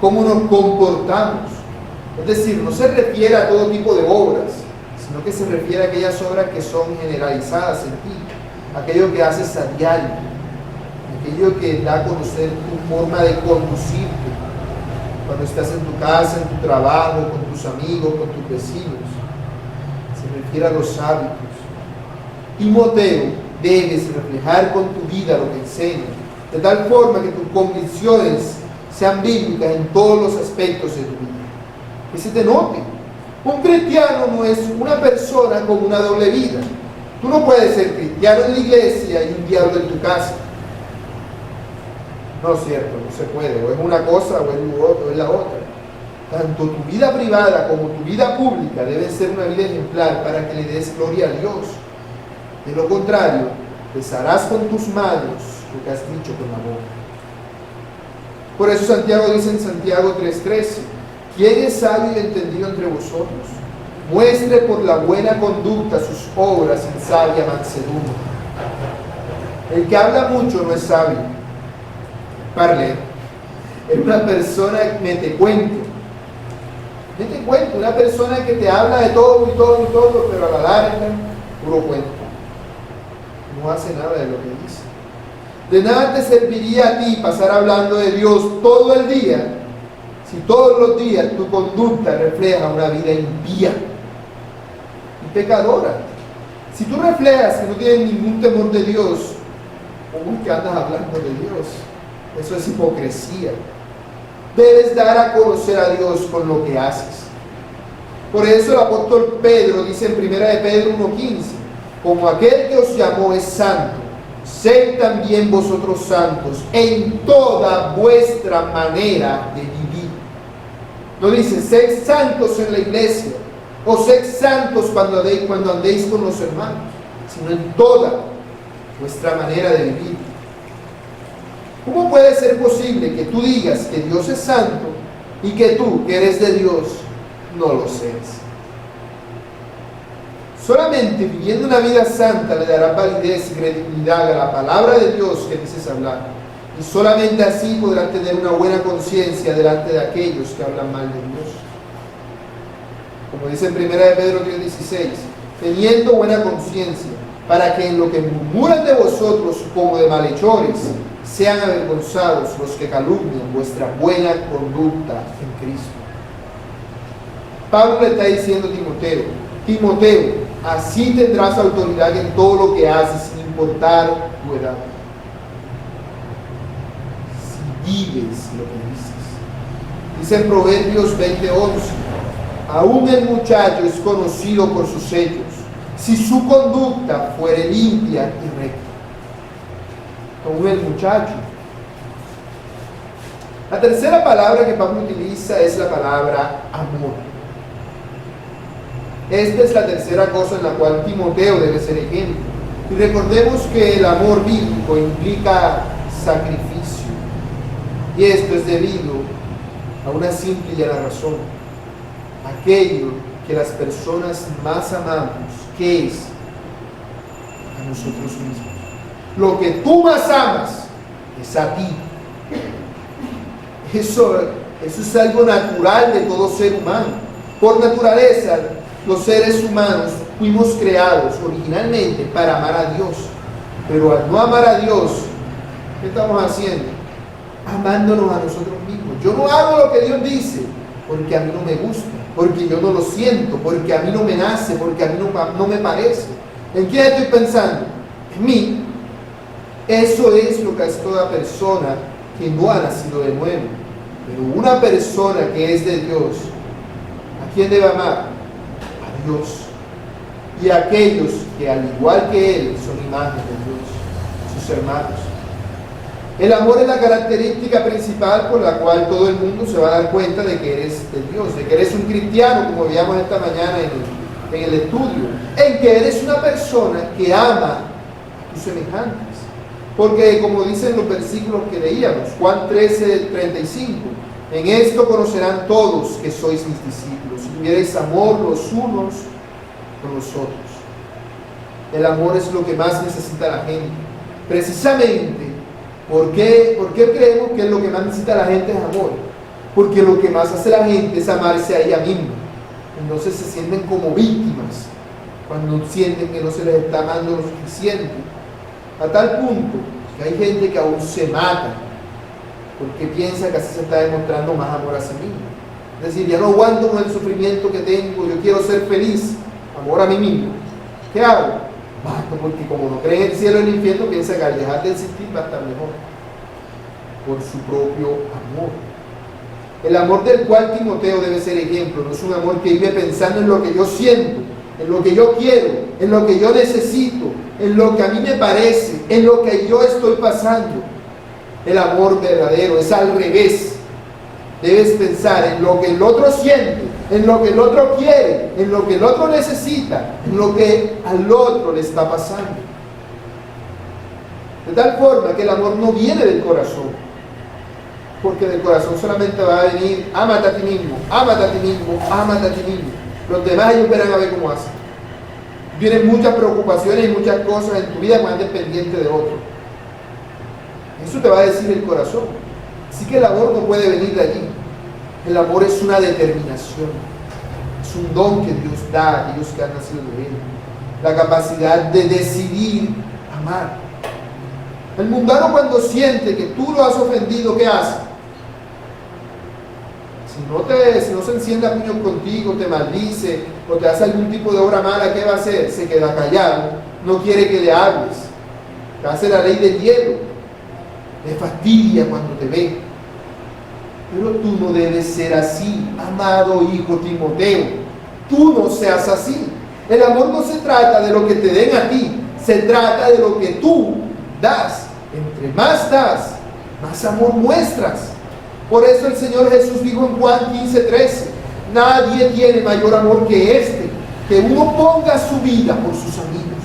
cómo nos comportamos. Es decir, no se refiere a todo tipo de obras, sino que se refiere a aquellas obras que son generalizadas en ti, aquello que haces a diario, aquello que da a conocer tu forma de conducirte cuando estás en tu casa, en tu trabajo, con tus amigos, con tus vecinos. Se refiere a los hábitos. Timoteo, debes reflejar con tu vida lo que enseña, de tal forma que tus convicciones sean bíblicas en todos los aspectos de tu vida. Que se te note. Un cristiano no es una persona con una doble vida. Tú no puedes ser cristiano en la iglesia y un diablo en tu casa. No es cierto, no se puede. O es una cosa o es la otra. Tanto tu vida privada como tu vida pública debe ser una vida ejemplar para que le des gloria a Dios. De lo contrario, besarás con tus manos lo que has dicho con la boca. Por eso Santiago dice en Santiago 3:13, ¿quién es sabio y entendido entre vosotros? Muestre por la buena conducta sus obras en sabia mansedumbre. El que habla mucho no es sabio. Parle. Es una persona mete cuento. Mete cuento, una persona que te habla de todo y todo y todo, pero a la larga, puro cuento. No hace nada de lo que dice. De nada te serviría a ti pasar hablando de Dios todo el día si todos los días tu conducta refleja una vida impía y pecadora. Si tú reflejas que no tienes ningún temor de Dios, ¿cómo es que andas hablando de Dios? Eso es hipocresía. Debes dar a conocer a Dios con lo que haces. Por eso el apóstol Pedro dice en 1 de Pedro 1:15, como aquel que os llamó es santo, sed también vosotros santos en toda vuestra manera de vivir. No dice, sed santos en la iglesia, o sed santos cuando andéis con los hermanos, sino en toda vuestra manera de vivir. ¿Cómo puede ser posible que tú digas que Dios es santo y que tú, que eres de Dios, no lo seas? Solamente viviendo una vida santa le darás validez y credibilidad a la palabra de Dios que dices hablar. Y solamente así podrás tener una buena conciencia delante de aquellos que hablan mal de Dios. Como dice en 1 de Pedro 3:16, teniendo buena conciencia, para que en lo que murmuran de vosotros como de malhechores, sean avergonzados los que calumnian vuestra buena conducta en Cristo. Pablo le está diciendo a Timoteo, así tendrás autoridad en todo lo que haces, sin importar tu edad. Si vives lo que dices. Dice en Proverbios 20:11, aún el muchacho es conocido por sus hechos, si su conducta fuere limpia y recta. Aún el muchacho. La tercera palabra que Pablo utiliza es la palabra amor. Esta es la tercera cosa en la cual Timoteo debe ser ejemplo. Y recordemos que el amor bíblico implica sacrificio. Y esto es debido a una simple y llana razón. Aquello que las personas más amamos, ¿qué es? A nosotros mismos. Lo que tú más amas es a ti. Eso es algo natural de todo ser humano. Por naturaleza, los seres humanos fuimos creados originalmente para amar a Dios. Pero al no amar a Dios, ¿qué estamos haciendo? Amándonos a nosotros mismos. Yo no hago lo que Dios dice porque a mí no me gusta, porque yo no lo siento, porque a mí no me nace, porque a mí no me parece. ¿En quién estoy pensando? En mí. Eso es lo que hace toda persona que no ha nacido de nuevo. Pero una persona que es de Dios, ¿a quién debe amar? A Dios. Y a aquellos que al igual que Él son imagen de Dios, sus hermanos. El amor es la característica principal por la cual todo el mundo se va a dar cuenta de que eres de Dios, de que eres un cristiano, como veíamos esta mañana en el estudio, en que eres una persona que ama a tus semejantes. Porque como dicen los versículos que leíamos, Juan 13:35, en esto conocerán todos que sois mis discípulos, si tuvierais amor los unos con los otros. El amor es lo que más necesita la gente. Precisamente, ¿por qué creemos que lo que más necesita la gente es amor? Porque lo que más hace la gente es amarse a ella misma. Entonces se sienten como víctimas cuando sienten que no se les está amando lo suficiente. A tal punto que hay gente que aún se mata porque piensa que así se está demostrando más amor a sí mismo. Es decir, ya no aguanto con el sufrimiento que tengo, yo quiero ser feliz, amor a mí mismo. ¿Qué hago? Mato, porque como no creen en el cielo y el infierno, piensa que al dejar de existir va a estar mejor por su propio amor. El amor del cual Timoteo debe ser ejemplo, no es un amor que vive pensando en lo que yo siento, en lo que yo quiero, en lo que yo necesito, en lo que a mí me parece, en lo que yo estoy pasando. El amor verdadero es al revés. Debes pensar en lo que el otro siente, en lo que el otro quiere, en lo que el otro necesita, en lo que al otro le está pasando. De tal forma que el amor no viene del corazón, porque del corazón solamente va a venir, ámate a ti mismo, ámate a ti mismo, ámate a ti mismo. Los demás ellos verán a ver cómo hacen. Vienen muchas preocupaciones y muchas cosas en tu vida cuando andes pendiente de otro. Eso te va a decir el corazón. Así que el amor no puede venir de allí. El amor es una determinación. Es un don que Dios da a aquellos que han nacido de Él. La capacidad de decidir amar. El mundano cuando siente que tú lo has ofendido, ¿qué hace? Si no se enciende a puños contigo, te maldice o te hace algún tipo de obra mala, ¿qué va a hacer? Se queda callado, no quiere que le hables, te hace la ley del hielo, le fastidia cuando te ve. Pero tú no debes ser así, amado hijo Timoteo. Tú no seas así. El amor no se trata de lo que te den a ti, se trata de lo que tú das. Entre más das, más amor muestras. Por eso el Señor Jesús dijo en Juan 15:13, nadie tiene mayor amor que este, que uno ponga su vida por sus amigos.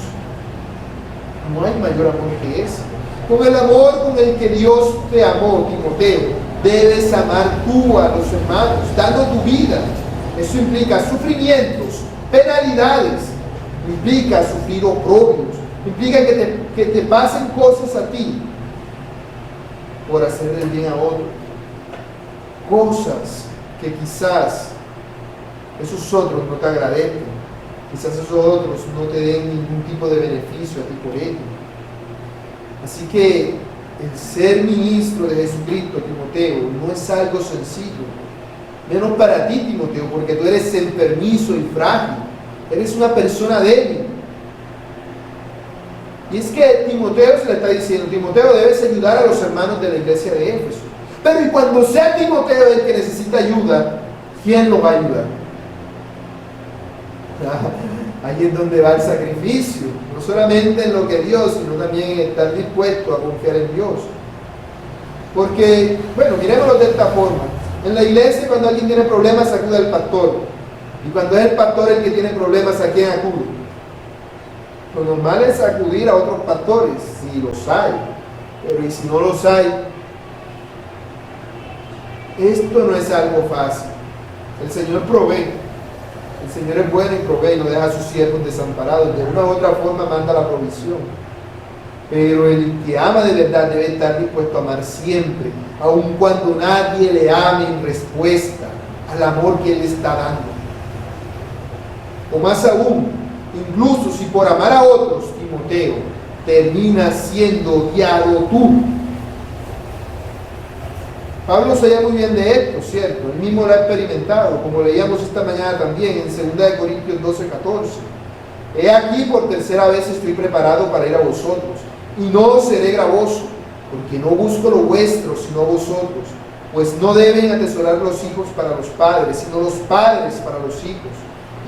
No hay mayor amor que ese. Con el amor con el que Dios te amó, Timoteo, debes amar tú a los hermanos, dando tu vida. Eso implica sufrimientos, penalidades, implica sufrir oprobios, implica que te pasen cosas a ti por hacer el bien a otros. Cosas que quizás esos otros no te agradezcan, quizás esos otros no te den ningún tipo de beneficio a ti por ello. Así que el ser ministro de Jesucristo, Timoteo, no es algo sencillo, menos para ti, Timoteo, porque tú eres enfermizo y frágil, eres una persona débil. Y es que Timoteo se le está diciendo, Timoteo, debes ayudar a los hermanos de la iglesia de Éfeso. Pero y cuando sea Timoteo el que necesita ayuda, ¿quién lo va a ayudar? Ahí es donde va el sacrificio, no solamente en lo que Dios, sino también en estar dispuesto a confiar en Dios. Porque, bueno, miremoslo de esta forma. En la iglesia, cuando alguien tiene problemas, acude al pastor. Y cuando es el pastor el que tiene problemas, ¿a quién acude? Lo normal es acudir a otros pastores, si los hay. Pero y si no los hay, esto no es algo fácil. El Señor provee. El Señor es bueno y provee, no deja a sus siervos desamparados. De una u otra forma manda la provisión. Pero el que ama de verdad debe estar dispuesto a amar siempre, aun cuando nadie le ame en respuesta al amor que Él está dando. O más aún, incluso si por amar a otros, Timoteo, terminas siendo odiado tú. Pablo sabía muy bien de esto, ¿cierto? Él mismo lo ha experimentado, como leíamos esta mañana también en 2 Corintios 12:14. He aquí por tercera vez estoy preparado para ir a vosotros, y no seré gravoso, porque no busco lo vuestro, sino vosotros, pues no deben atesorar los hijos para los padres, sino los padres para los hijos.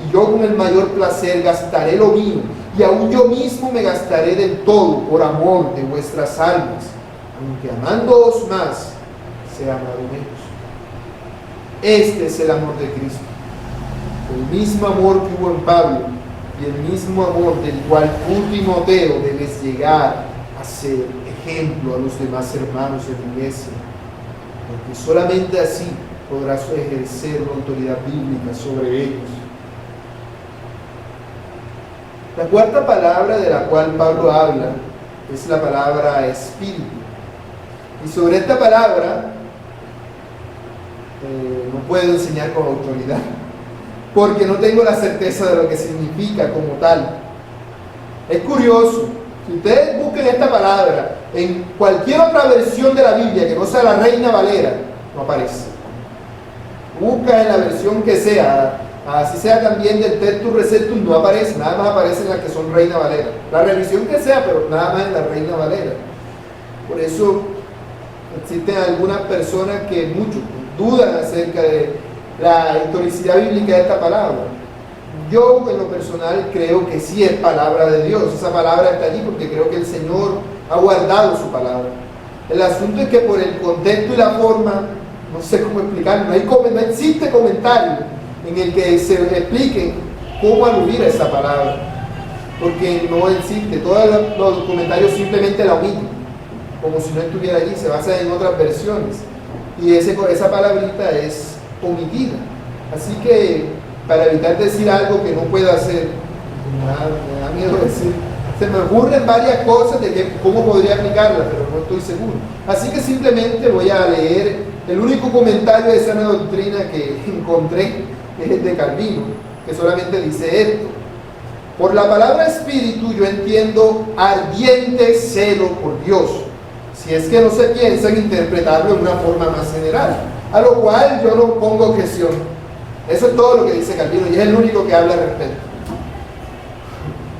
Y yo con el mayor placer gastaré lo mío, y aún yo mismo me gastaré del todo por amor de vuestras almas. aunque amándoos más, sea amado menos. Este es el amor de Cristo. El mismo amor que hubo en Pablo y el mismo amor del cual tú, Timoteo, debes llegar a ser ejemplo a los demás hermanos de la iglesia, porque solamente así podrás ejercer una autoridad bíblica sobre ellos. La cuarta palabra de la cual Pablo habla es la palabra espíritu. Y sobre esta palabra no puedo enseñar con autoridad, porque no tengo la certeza de lo que significa como tal. Es curioso, si ustedes busquen esta palabra en cualquier otra versión de la Biblia que no sea la Reina Valera, no aparece. Busca en la versión que sea, así sea también del Tertus Recetum, no aparece, nada más aparece en las que son Reina Valera. La revisión que sea, pero nada más en la Reina Valera. Por eso existen algunas personas que muchos dudan acerca de la historicidad bíblica de esta palabra. Yo en lo personal creo que sí es palabra de Dios. Esa palabra está allí porque creo que el Señor ha guardado su palabra. El asunto es que por el contexto y la forma, no sé cómo explicarlo, no existe comentario en el que se explique cómo aludir a esa palabra, porque no existe. Todos los comentarios simplemente la omiten, como si no estuviera allí, se basa en otras versiones, y esa palabrita es omitida. Así que, para evitar decir algo que no puedo hacer, me da miedo decir, se me ocurren varias cosas de cómo podría aplicarla, pero no estoy seguro. Así que simplemente voy a leer el único comentario de sana doctrina que encontré, que es el de Calvino, que solamente dice esto: por la palabra espíritu yo entiendo ardiente celo por Dios, si es que no se piensa en interpretarlo de una forma más general, a lo cual yo no pongo objeción. Eso es todo lo que dice Calvino, y es el único que habla al respecto.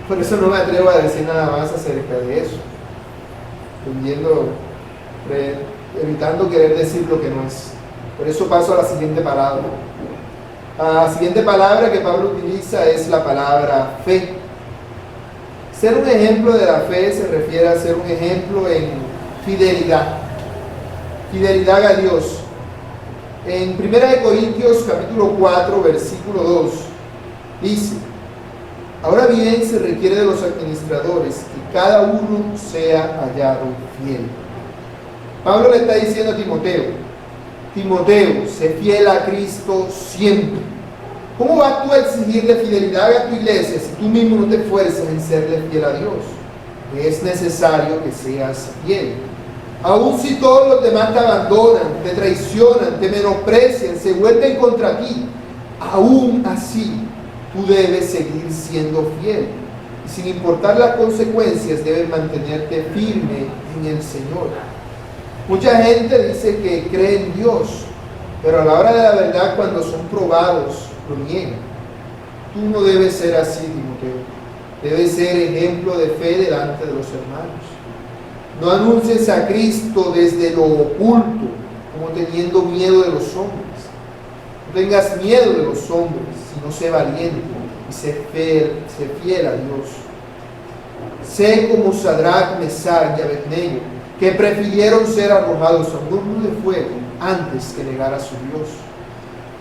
Por eso no me atrevo a decir nada más acerca de eso, evitando querer decir lo que no es. Por eso paso a la siguiente palabra. La siguiente palabra que Pablo utiliza es la palabra fe. Ser un ejemplo de la fe se refiere a ser un ejemplo en fidelidad. Fidelidad a Dios. En 1 Corintios capítulo 4, versículo 2, dice: ahora bien se requiere de los administradores que cada uno sea hallado fiel. Pablo le está diciendo a Timoteo: Timoteo, sé fiel a Cristo siempre. ¿Cómo vas tú a exigirle fidelidad a tu iglesia si tú mismo no te esfuerzas en serle fiel a Dios? Es necesario que seas fiel. Aun si todos los demás te abandonan, te traicionan, te menosprecian, se vuelven contra ti, aún así tú debes seguir siendo fiel. Y sin importar las consecuencias, debes mantenerte firme en el Señor. Mucha gente dice que cree en Dios, pero a la hora de la verdad, cuando son probados, lo niegan. Tú no debes ser así, Timoteo. Debes ser ejemplo de fe delante de los hermanos. No anuncies a Cristo desde lo oculto, como teniendo miedo de los hombres. No tengas miedo de los hombres, sino sé valiente y sé fiel a Dios. Sé como Sadrach, Mesach y Abednego, que prefirieron ser arrojados a un horno de fuego antes que negar a su Dios.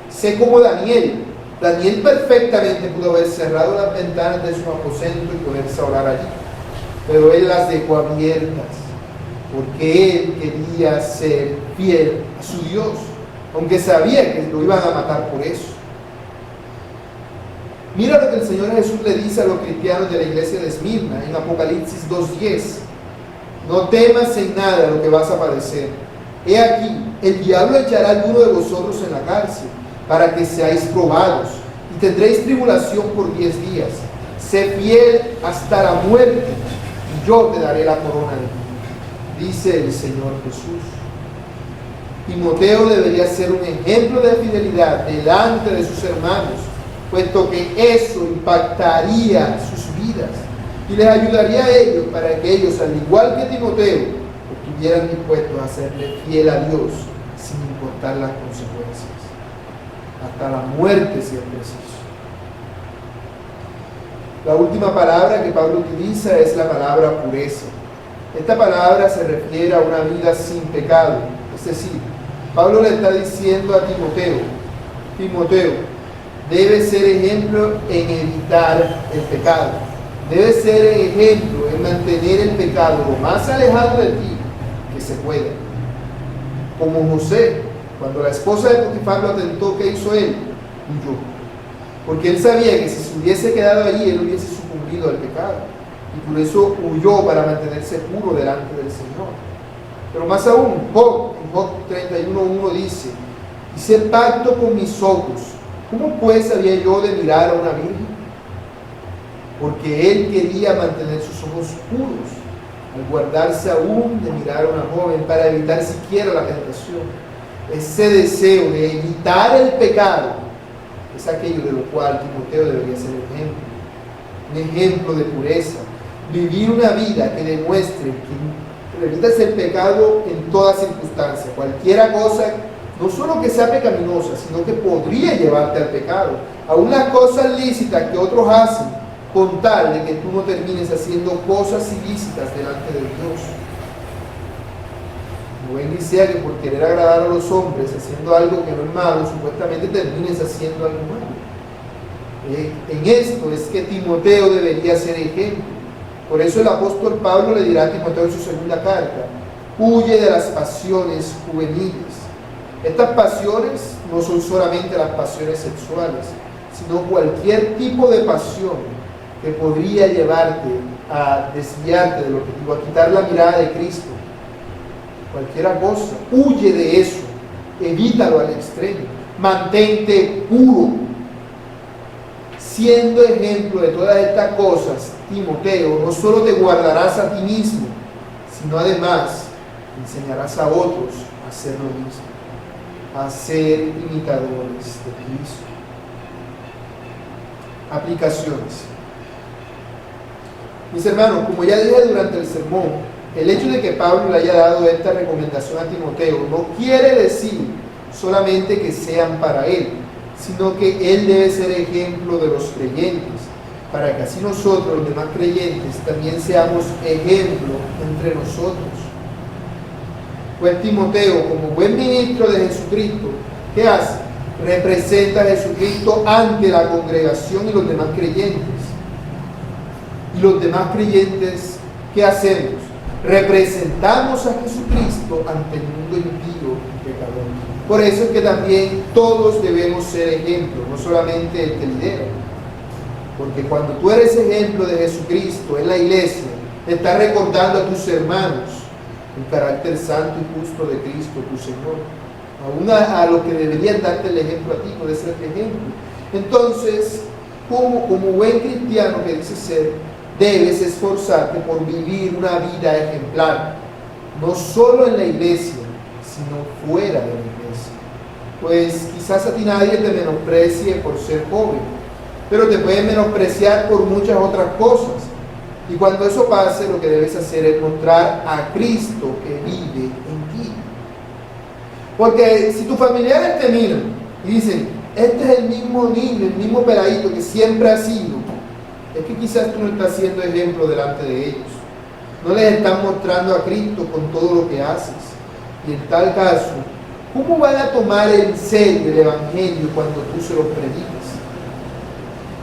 Sé como Daniel. Daniel perfectamente pudo haber cerrado las ventanas de su aposento y poderse orar allí, pero él las dejó abiertas porque él quería ser fiel a su Dios, aunque sabía que lo iban a matar por eso. Mira lo que el Señor Jesús le dice a los cristianos de la iglesia de Esmirna en Apocalipsis 2:10: no temas en nada lo que vas a padecer. He aquí, el diablo echará a alguno de vosotros en la cárcel para que seáis probados, y tendréis tribulación por 10 días. Sé fiel hasta la muerte, y yo te daré la corona de vida, dice el Señor Jesús. Timoteo debería ser un ejemplo de fidelidad delante de sus hermanos, puesto que eso impactaría sus vidas y les ayudaría a ellos para que ellos, al igual que Timoteo, estuvieran dispuestos a serle fiel a Dios sin importar las consecuencias, hasta la muerte si es preciso. La última palabra que Pablo utiliza es la palabra pureza. Esta palabra se refiere a una vida sin pecado. Es decir, Pablo le está diciendo a Timoteo, debe ser ejemplo en evitar el pecado. Debe ser ejemplo en mantener el pecado lo más alejado de ti que se pueda. Como José, cuando la esposa de Potifar lo tentó, ¿qué hizo él? Huyó. Porque él sabía que si se hubiese quedado allí, él hubiese sucumbido al pecado. Y por eso huyó para mantenerse puro delante del Señor. Pero más aún, Job, en Job 31:1 dice, hice pacto con mis ojos. ¿Cómo pues había yo de mirar a una virgen? Porque él quería mantener sus ojos puros, al guardarse aún de mirar a una joven para evitar siquiera la tentación. Ese deseo de evitar el pecado es aquello de lo cual Timoteo debería ser un ejemplo de pureza. Vivir una vida que demuestre que evitas el pecado en toda circunstancia, cualquiera cosa, no solo que sea pecaminosa, sino que podría llevarte al pecado. Aún las cosas lícitas que otros hacen, con tal de que tú no termines haciendo cosas ilícitas delante de Dios. No ven ni sea que por querer agradar a los hombres haciendo algo que no es malo, supuestamente termines haciendo algo malo. En esto es que Timoteo debería ser ejemplo. Por eso el apóstol Pablo le dirá a Timoteo en su segunda carta, huye de las pasiones juveniles. Estas pasiones no son solamente las pasiones sexuales, sino cualquier tipo de pasión que podría llevarte a desviarte del objetivo, a quitar la mirada de Cristo. Cualquiera cosa, huye de eso, evítalo al extremo, mantente puro. Siendo ejemplo de todas estas cosas, Timoteo, no solo te guardarás a ti mismo, sino además enseñarás a otros a hacer lo mismo, a ser imitadores de Cristo. Aplicaciones. Mis hermanos, como ya dije durante el sermón, el hecho de que Pablo le haya dado esta recomendación a Timoteo no quiere decir solamente que sean para él, sino que él debe ser ejemplo de los creyentes, para que así nosotros, los demás creyentes, también seamos ejemplo entre nosotros. Pues Timoteo, como buen ministro de Jesucristo, ¿qué hace? Representa a Jesucristo ante la congregación y los demás creyentes. Y los demás creyentes, ¿qué hacemos? Representamos a Jesucristo ante el mundo impío y pecador. Por eso es que también todos debemos ser ejemplos, no solamente el que lidera. Porque cuando tú eres ejemplo de Jesucristo en la iglesia, estás recordando a tus hermanos el carácter santo y justo de Cristo, tu Señor. Aún a los que deberían darte el ejemplo a ti, puede ser el ejemplo. Entonces, como buen cristiano que dices ser, debes esforzarte por vivir una vida ejemplar, no solo en la iglesia, sino fuera de la iglesia. Pues quizás a ti nadie te menosprecie por ser joven, pero te pueden menospreciar por muchas otras cosas. Y cuando eso pase, lo que debes hacer es mostrar a Cristo que vive en ti. Porque si tus familiares te miran y dicen, este es el mismo niño, el mismo peladito que siempre ha sido, es que quizás tú no estás siendo ejemplo delante de ellos. No les estás mostrando a Cristo con todo lo que haces. Y en tal caso, ¿cómo van a tomar en serio el Evangelio cuando tú se los predicas?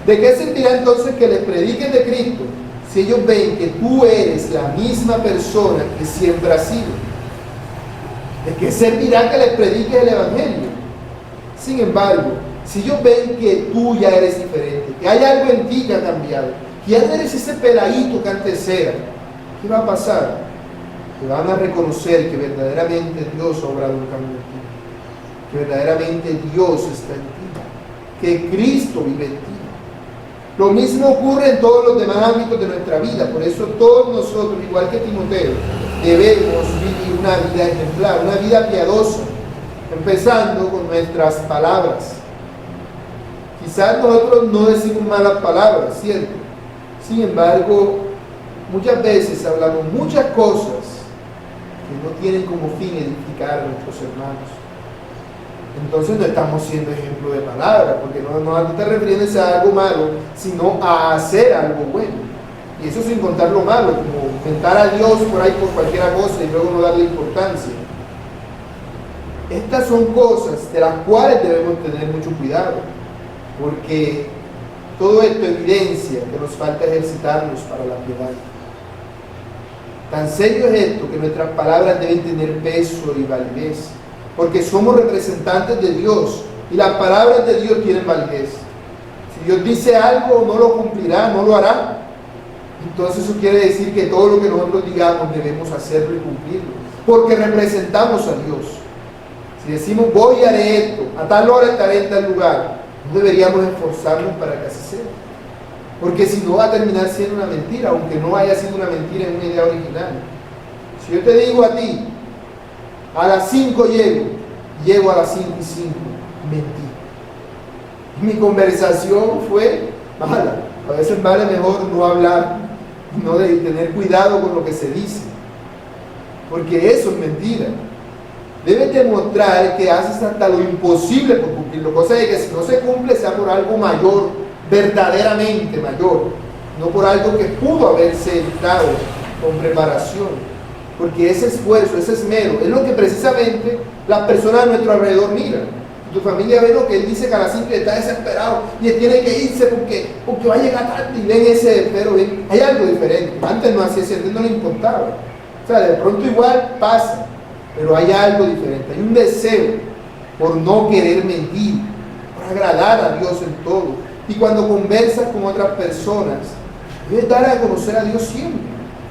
¿De qué servirá entonces que les prediques de Cristo si ellos ven que tú eres la misma persona que siempre has sido? ¿De qué servirá que les prediques el Evangelio? Sin embargo, si ellos ven que tú ya eres diferente, que hay algo en ti que ha cambiado, que ya no eres ese peladito que antes era, ¿qué va a pasar? Que van a reconocer que verdaderamente Dios ha obrado un cambio en ti, que verdaderamente Dios está en ti, que Cristo vive en ti. Lo mismo ocurre en todos los demás ámbitos de nuestra vida. Por eso todos nosotros, igual que Timoteo, debemos vivir una vida ejemplar, una vida piadosa, empezando con nuestras palabras. Quizás nosotros no decimos malas palabras, ¿cierto? Sin embargo, muchas veces hablamos muchas cosas que no tienen como fin edificar a nuestros hermanos. Entonces no estamos siendo ejemplo de palabra, porque no te refieres a algo malo, sino a hacer algo bueno. Y eso sin contar lo malo, como inventar a Dios por ahí por cualquier cosa y luego no darle importancia. Estas son cosas de las cuales debemos tener mucho cuidado, porque todo esto evidencia que nos falta ejercitarnos para la piedad. Tan serio es esto que nuestras palabras deben tener peso y validez, porque somos representantes de Dios y las palabras de Dios tienen validez. Si Dios dice algo, no lo cumplirá, no lo hará. Entonces eso quiere decir que todo lo que nosotros digamos debemos hacerlo y cumplirlo, porque representamos a Dios. Si decimos voy y haré esto, a tal hora estaré en tal lugar, no deberíamos esforzarnos para que así sea, porque si no va a terminar siendo una mentira, aunque no haya sido una mentira en una idea original. Si yo te digo a ti, a las 5 llego a las 5:05, mentí. Mi conversación fue mala. A veces vale mejor no hablar, no de tener cuidado con lo que se dice, porque eso es mentira. Debes demostrar que haces hasta lo imposible por cumplirlo, cosa de que si no se cumple sea por algo mayor, verdaderamente mayor, no por algo que pudo haberse evitado con preparación, porque ese esfuerzo, ese esmero, es lo que precisamente las personas a nuestro alrededor miran. Tu familia ve lo que él dice que a las 5 está desesperado y él tiene que irse porque va a llegar tarde, y ven ese, pero ven, hay algo diferente. Antes no hacía, antes no le importaba. O sea, de pronto igual pasa, pero hay algo diferente, hay un deseo por no querer mentir, por agradar a Dios en todo. Y cuando conversas con otras personas, debes dar a conocer a Dios siempre.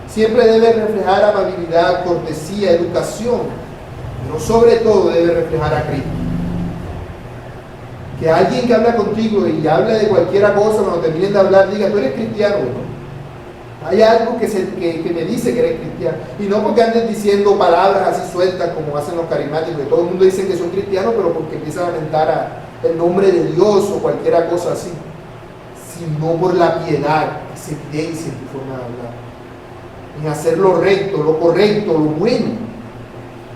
Siempre debe reflejar amabilidad, cortesía, educación, pero sobre todo debe reflejar a Cristo. Que alguien que habla contigo y habla de cualquier cosa, cuando terminen de hablar, diga, tú eres cristiano, ¿no? Hay algo que me dice que eres cristiano. Y no porque andes diciendo palabras así sueltas como hacen los carismáticos, que todo el mundo dice que son cristianos, pero porque empiezan a mentar el nombre de Dios o cualquier cosa así. Sino por la piedad que se evidencia en tu forma de hablar. En hacer lo recto, lo correcto, lo bueno.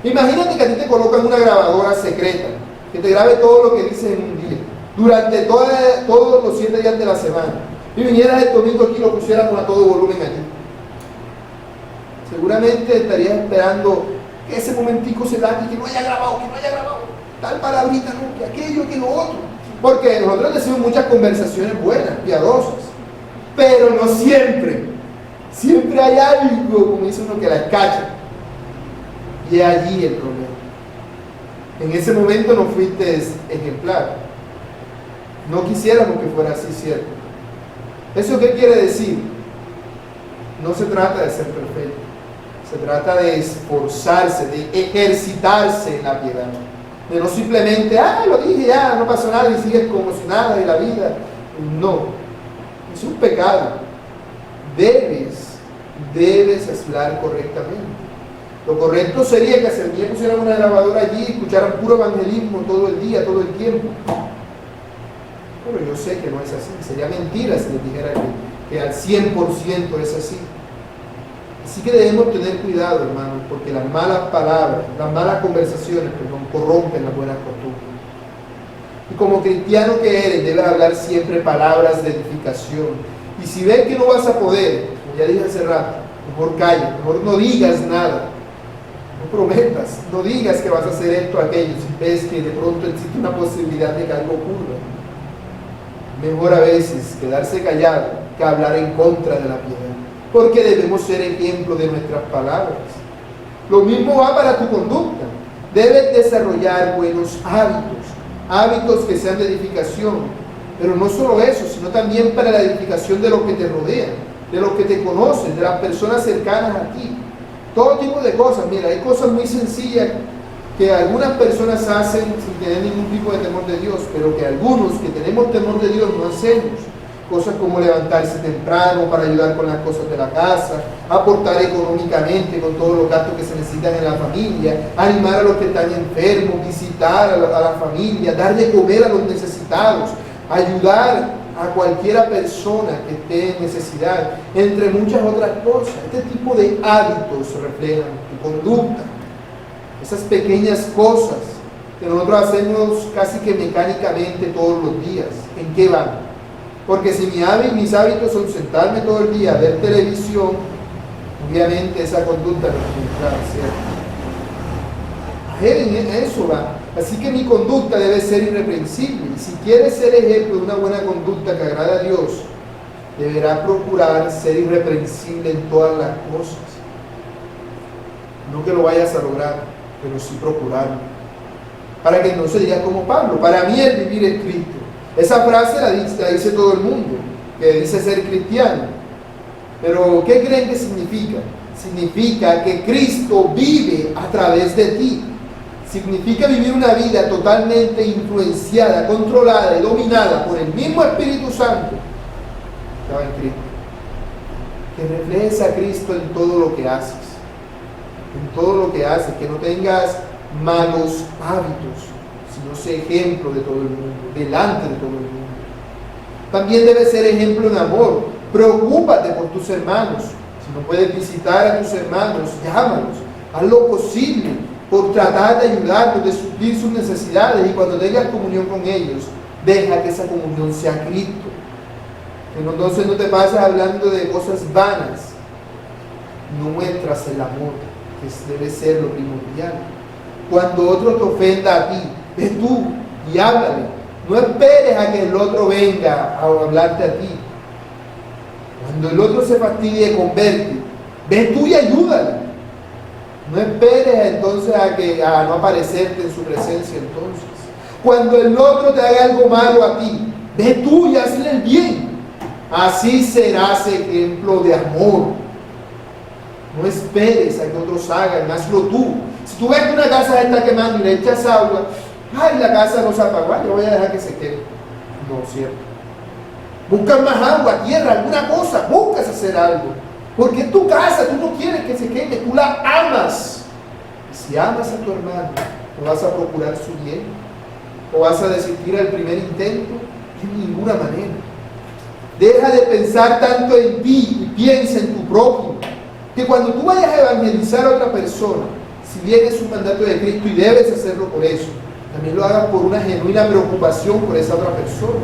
Imagínate que a ti te colocan una grabadora secreta que te grabe todo lo que dices en un día, durante todos los 7 días de la semana, y vinieras el domingo aquí y lo pusieras a todo volumen allí. Seguramente estarías esperando que ese momentico se da y que no haya grabado, tal palabrita, no, que aquello, que lo otro. Porque nosotros decimos muchas conversaciones buenas, piadosas, pero no siempre. Siempre hay algo, como dice uno, que la escacha. Y es allí el problema. En ese momento no fuiste ejemplar. No quisiéramos que fuera así, ¿cierto? ¿Eso qué quiere decir? No se trata de ser perfecto. Se trata de esforzarse, de ejercitarse en la piedad. De no simplemente, lo dije, ya, no pasó nada y sigues como si nada de la vida. No. Es un pecado. Debes hablar correctamente. Lo correcto sería que hace el día pusieran una grabadora allí y escucharan puro evangelismo todo el día, todo el tiempo. Pero yo sé que no es así. Sería mentira si les dijera que al 100% es así. Así que debemos tener cuidado, hermanos, porque las malas palabras, las malas conversaciones, corrompen las buenas costumbres. Y como cristiano que eres, debes hablar siempre palabras de edificación. Y si ves que no vas a poder, como ya dije hace rato, mejor calla, mejor no digas nada. No prometas, no digas que vas a hacer esto o aquello, si ves que de pronto existe una posibilidad de que algo ocurra. Mejor a veces quedarse callado que hablar en contra de la piedad, porque debemos ser ejemplo de nuestras palabras. Lo mismo va para tu conducta. Debes desarrollar buenos hábitos que sean de edificación, pero no solo eso, sino también para la edificación de los que te rodean, de los que te conocen, de las personas cercanas a ti. Todo tipo de cosas. Mira, hay cosas muy sencillas que algunas personas hacen sin tener ningún tipo de temor de Dios, pero que algunos que tenemos temor de Dios no hacemos. Cosas como levantarse temprano para ayudar con las cosas de la casa, aportar económicamente con todos los gastos que se necesitan en la familia, animar a los que están enfermos, visitar a la familia, dar de comer a los necesitados, ayudar a cualquiera persona que esté en necesidad, entre muchas otras cosas. Este tipo de hábitos reflejan tu conducta. Esas pequeñas cosas que nosotros hacemos casi que mecánicamente todos los días, ¿en qué van? Porque si mis hábitos son sentarme todo el día a ver televisión, obviamente esa conducta no es neutral, ¿cierto? A él en eso va. Así que mi conducta debe ser irreprensible. Y si quieres ser ejemplo de una buena conducta que agrada a Dios, deberá procurar ser irreprensible en todas las cosas. No que lo vayas a lograr, pero sí procurarlo. Para que no se diga como Pablo, para mí el vivir es Cristo. Esa frase la dice todo el mundo, que dice ser cristiano. Pero ¿qué creen que significa? Significa que Cristo vive a través de ti. Significa vivir una vida totalmente influenciada, controlada y dominada por el mismo Espíritu Santo que estaba en Cristo. Que reflejes a Cristo en todo lo que haces. En todo lo que haces. Que no tengas malos hábitos, sino sé ejemplo de todo el mundo, delante de todo el mundo. También debes ser ejemplo en amor. Preocúpate por tus hermanos. Si no puedes visitar a tus hermanos, llámalos. Haz lo posible por tratar de ayudarlos, de suplir sus necesidades, y cuando tengas comunión con ellos, deja que esa comunión sea Cristo. Que entonces no te pases hablando de cosas vanas. No muestras el amor, que debe ser lo primordial. Cuando otro te ofenda a ti, ve tú y háblale. No esperes a que el otro venga a hablarte a ti. Cuando el otro se fastidie con verte, ve tú y ayúdale. No esperes entonces a no aparecerte en su presencia entonces. Cuando el otro te haga algo malo a ti, ve tú y hazle el bien. Así serás ejemplo de amor. No esperes a que otros hagan, hazlo tú. Si tú ves que una casa se está quemando y le echas agua, ay, la casa no se apagó, yo voy a dejar que se queme. No, cierto. Busca más agua, tierra, alguna cosa, buscas hacer algo. Porque es tu casa, tú no quieres que se queme, tú la amas. Y si amas a tu hermano, ¿no vas a procurar su bien? ¿O vas a desistir al primer intento? De ninguna manera. Deja de pensar tanto en ti y piensa en tu prójimo. Que cuando tú vayas a evangelizar a otra persona, si bien es un mandato de Cristo y debes hacerlo por eso, también lo hagas por una genuina preocupación por esa otra persona.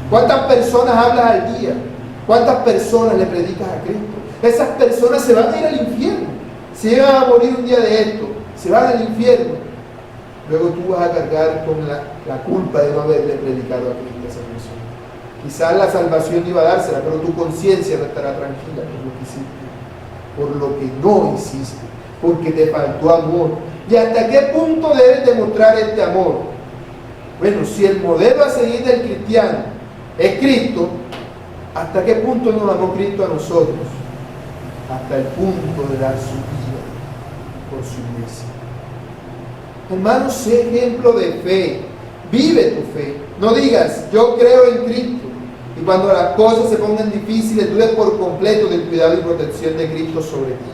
¿Cuántas personas hablas al día? ¿Cuántas personas le predicas a Cristo? Esas personas se van a ir al infierno. Se van a morir un día de esto, se van al infierno. Luego tú vas a cargar con la culpa de no haberle predicado a Cristo a esa persona. Quizás la salvación iba a dársela, pero tu conciencia no estará tranquila por lo que hiciste, por lo que no hiciste, porque te faltó amor. ¿Y hasta qué punto debes demostrar este amor? Bueno, si el modelo a seguir del cristiano es Cristo, ¿hasta qué punto nos amó Cristo a nosotros? Hasta el punto de dar su vida por su iglesia. Hermanos, sé ejemplo de fe. Vive tu fe. No digas, yo creo en Cristo, y cuando las cosas se pongan difíciles, dudes por completo del cuidado y protección de Cristo sobre ti.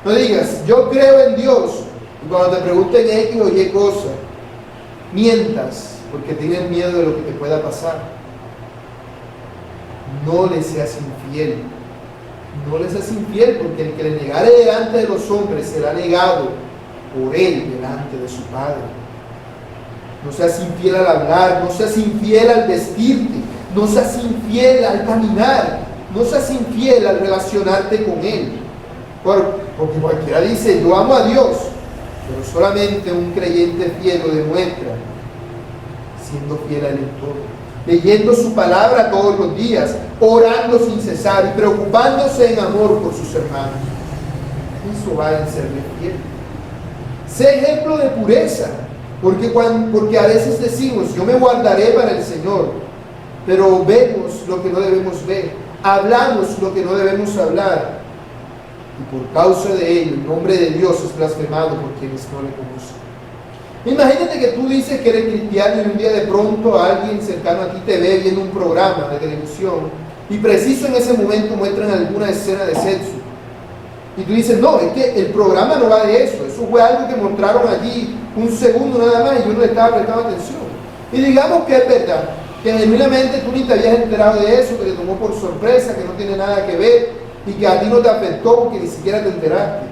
No digas, yo creo en Dios, y cuando te pregunten X o Y cosa, mientas, porque tienes miedo de lo que te pueda pasar. No le seas infiel. No le seas infiel, porque el que le negare delante de los hombres será negado por él delante de su Padre. No seas infiel al hablar, no seas infiel al vestirte, no seas infiel al caminar, no seas infiel al relacionarte con Él. Porque cualquiera dice, yo amo a Dios, pero solamente un creyente fiel lo demuestra siendo fiel a Él en todo, leyendo su palabra todos los días, orando sin cesar y preocupándose en amor por sus hermanos. Eso va a serle fiel. Sé ejemplo de pureza, porque a veces decimos, yo me guardaré para el Señor, pero vemos lo que no debemos ver, hablamos lo que no debemos hablar, y por causa de ello el nombre de Dios es blasfemado por quienes no le conocen. Imagínate que tú dices que eres cristiano y un día de pronto alguien cercano a ti te ve viendo un programa de televisión y preciso en ese momento muestran alguna escena de sexo. Y tú dices, no, es que el programa no va de eso fue algo que mostraron allí un segundo nada más y yo no le estaba prestando atención. Y digamos que es verdad, que genuinamente tú ni te habías enterado de eso, que te tomó por sorpresa, que no tiene nada que ver y que a ti no te afectó porque ni siquiera te enteraste.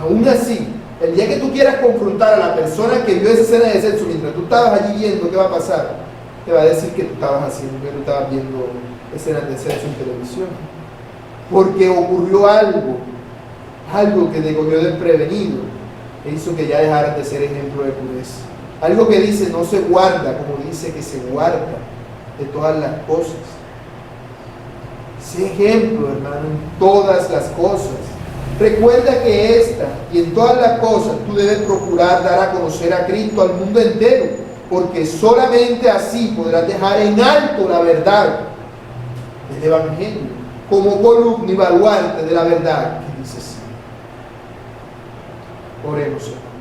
Aún así, el día que tú quieras confrontar a la persona que vio esa escena de sexo mientras tú estabas allí viendo qué va a pasar, te va a decir que tú estabas haciendo, que tú estabas viendo escenas de sexo en televisión. Porque ocurrió algo algo que te cogió desprevenido e hizo que ya dejaras de ser ejemplo de pureza. Algo que dice no se guarda, como dice que se guarda de todas las cosas. Sé ejemplo, hermano, en todas las cosas. Recuerda que esta y en todas las cosas tú debes procurar dar a conocer a Cristo al mundo entero, porque solamente así podrás dejar en alto la verdad del Evangelio, como columna y baluarte de la verdad que dice sí. Oremos, Señor.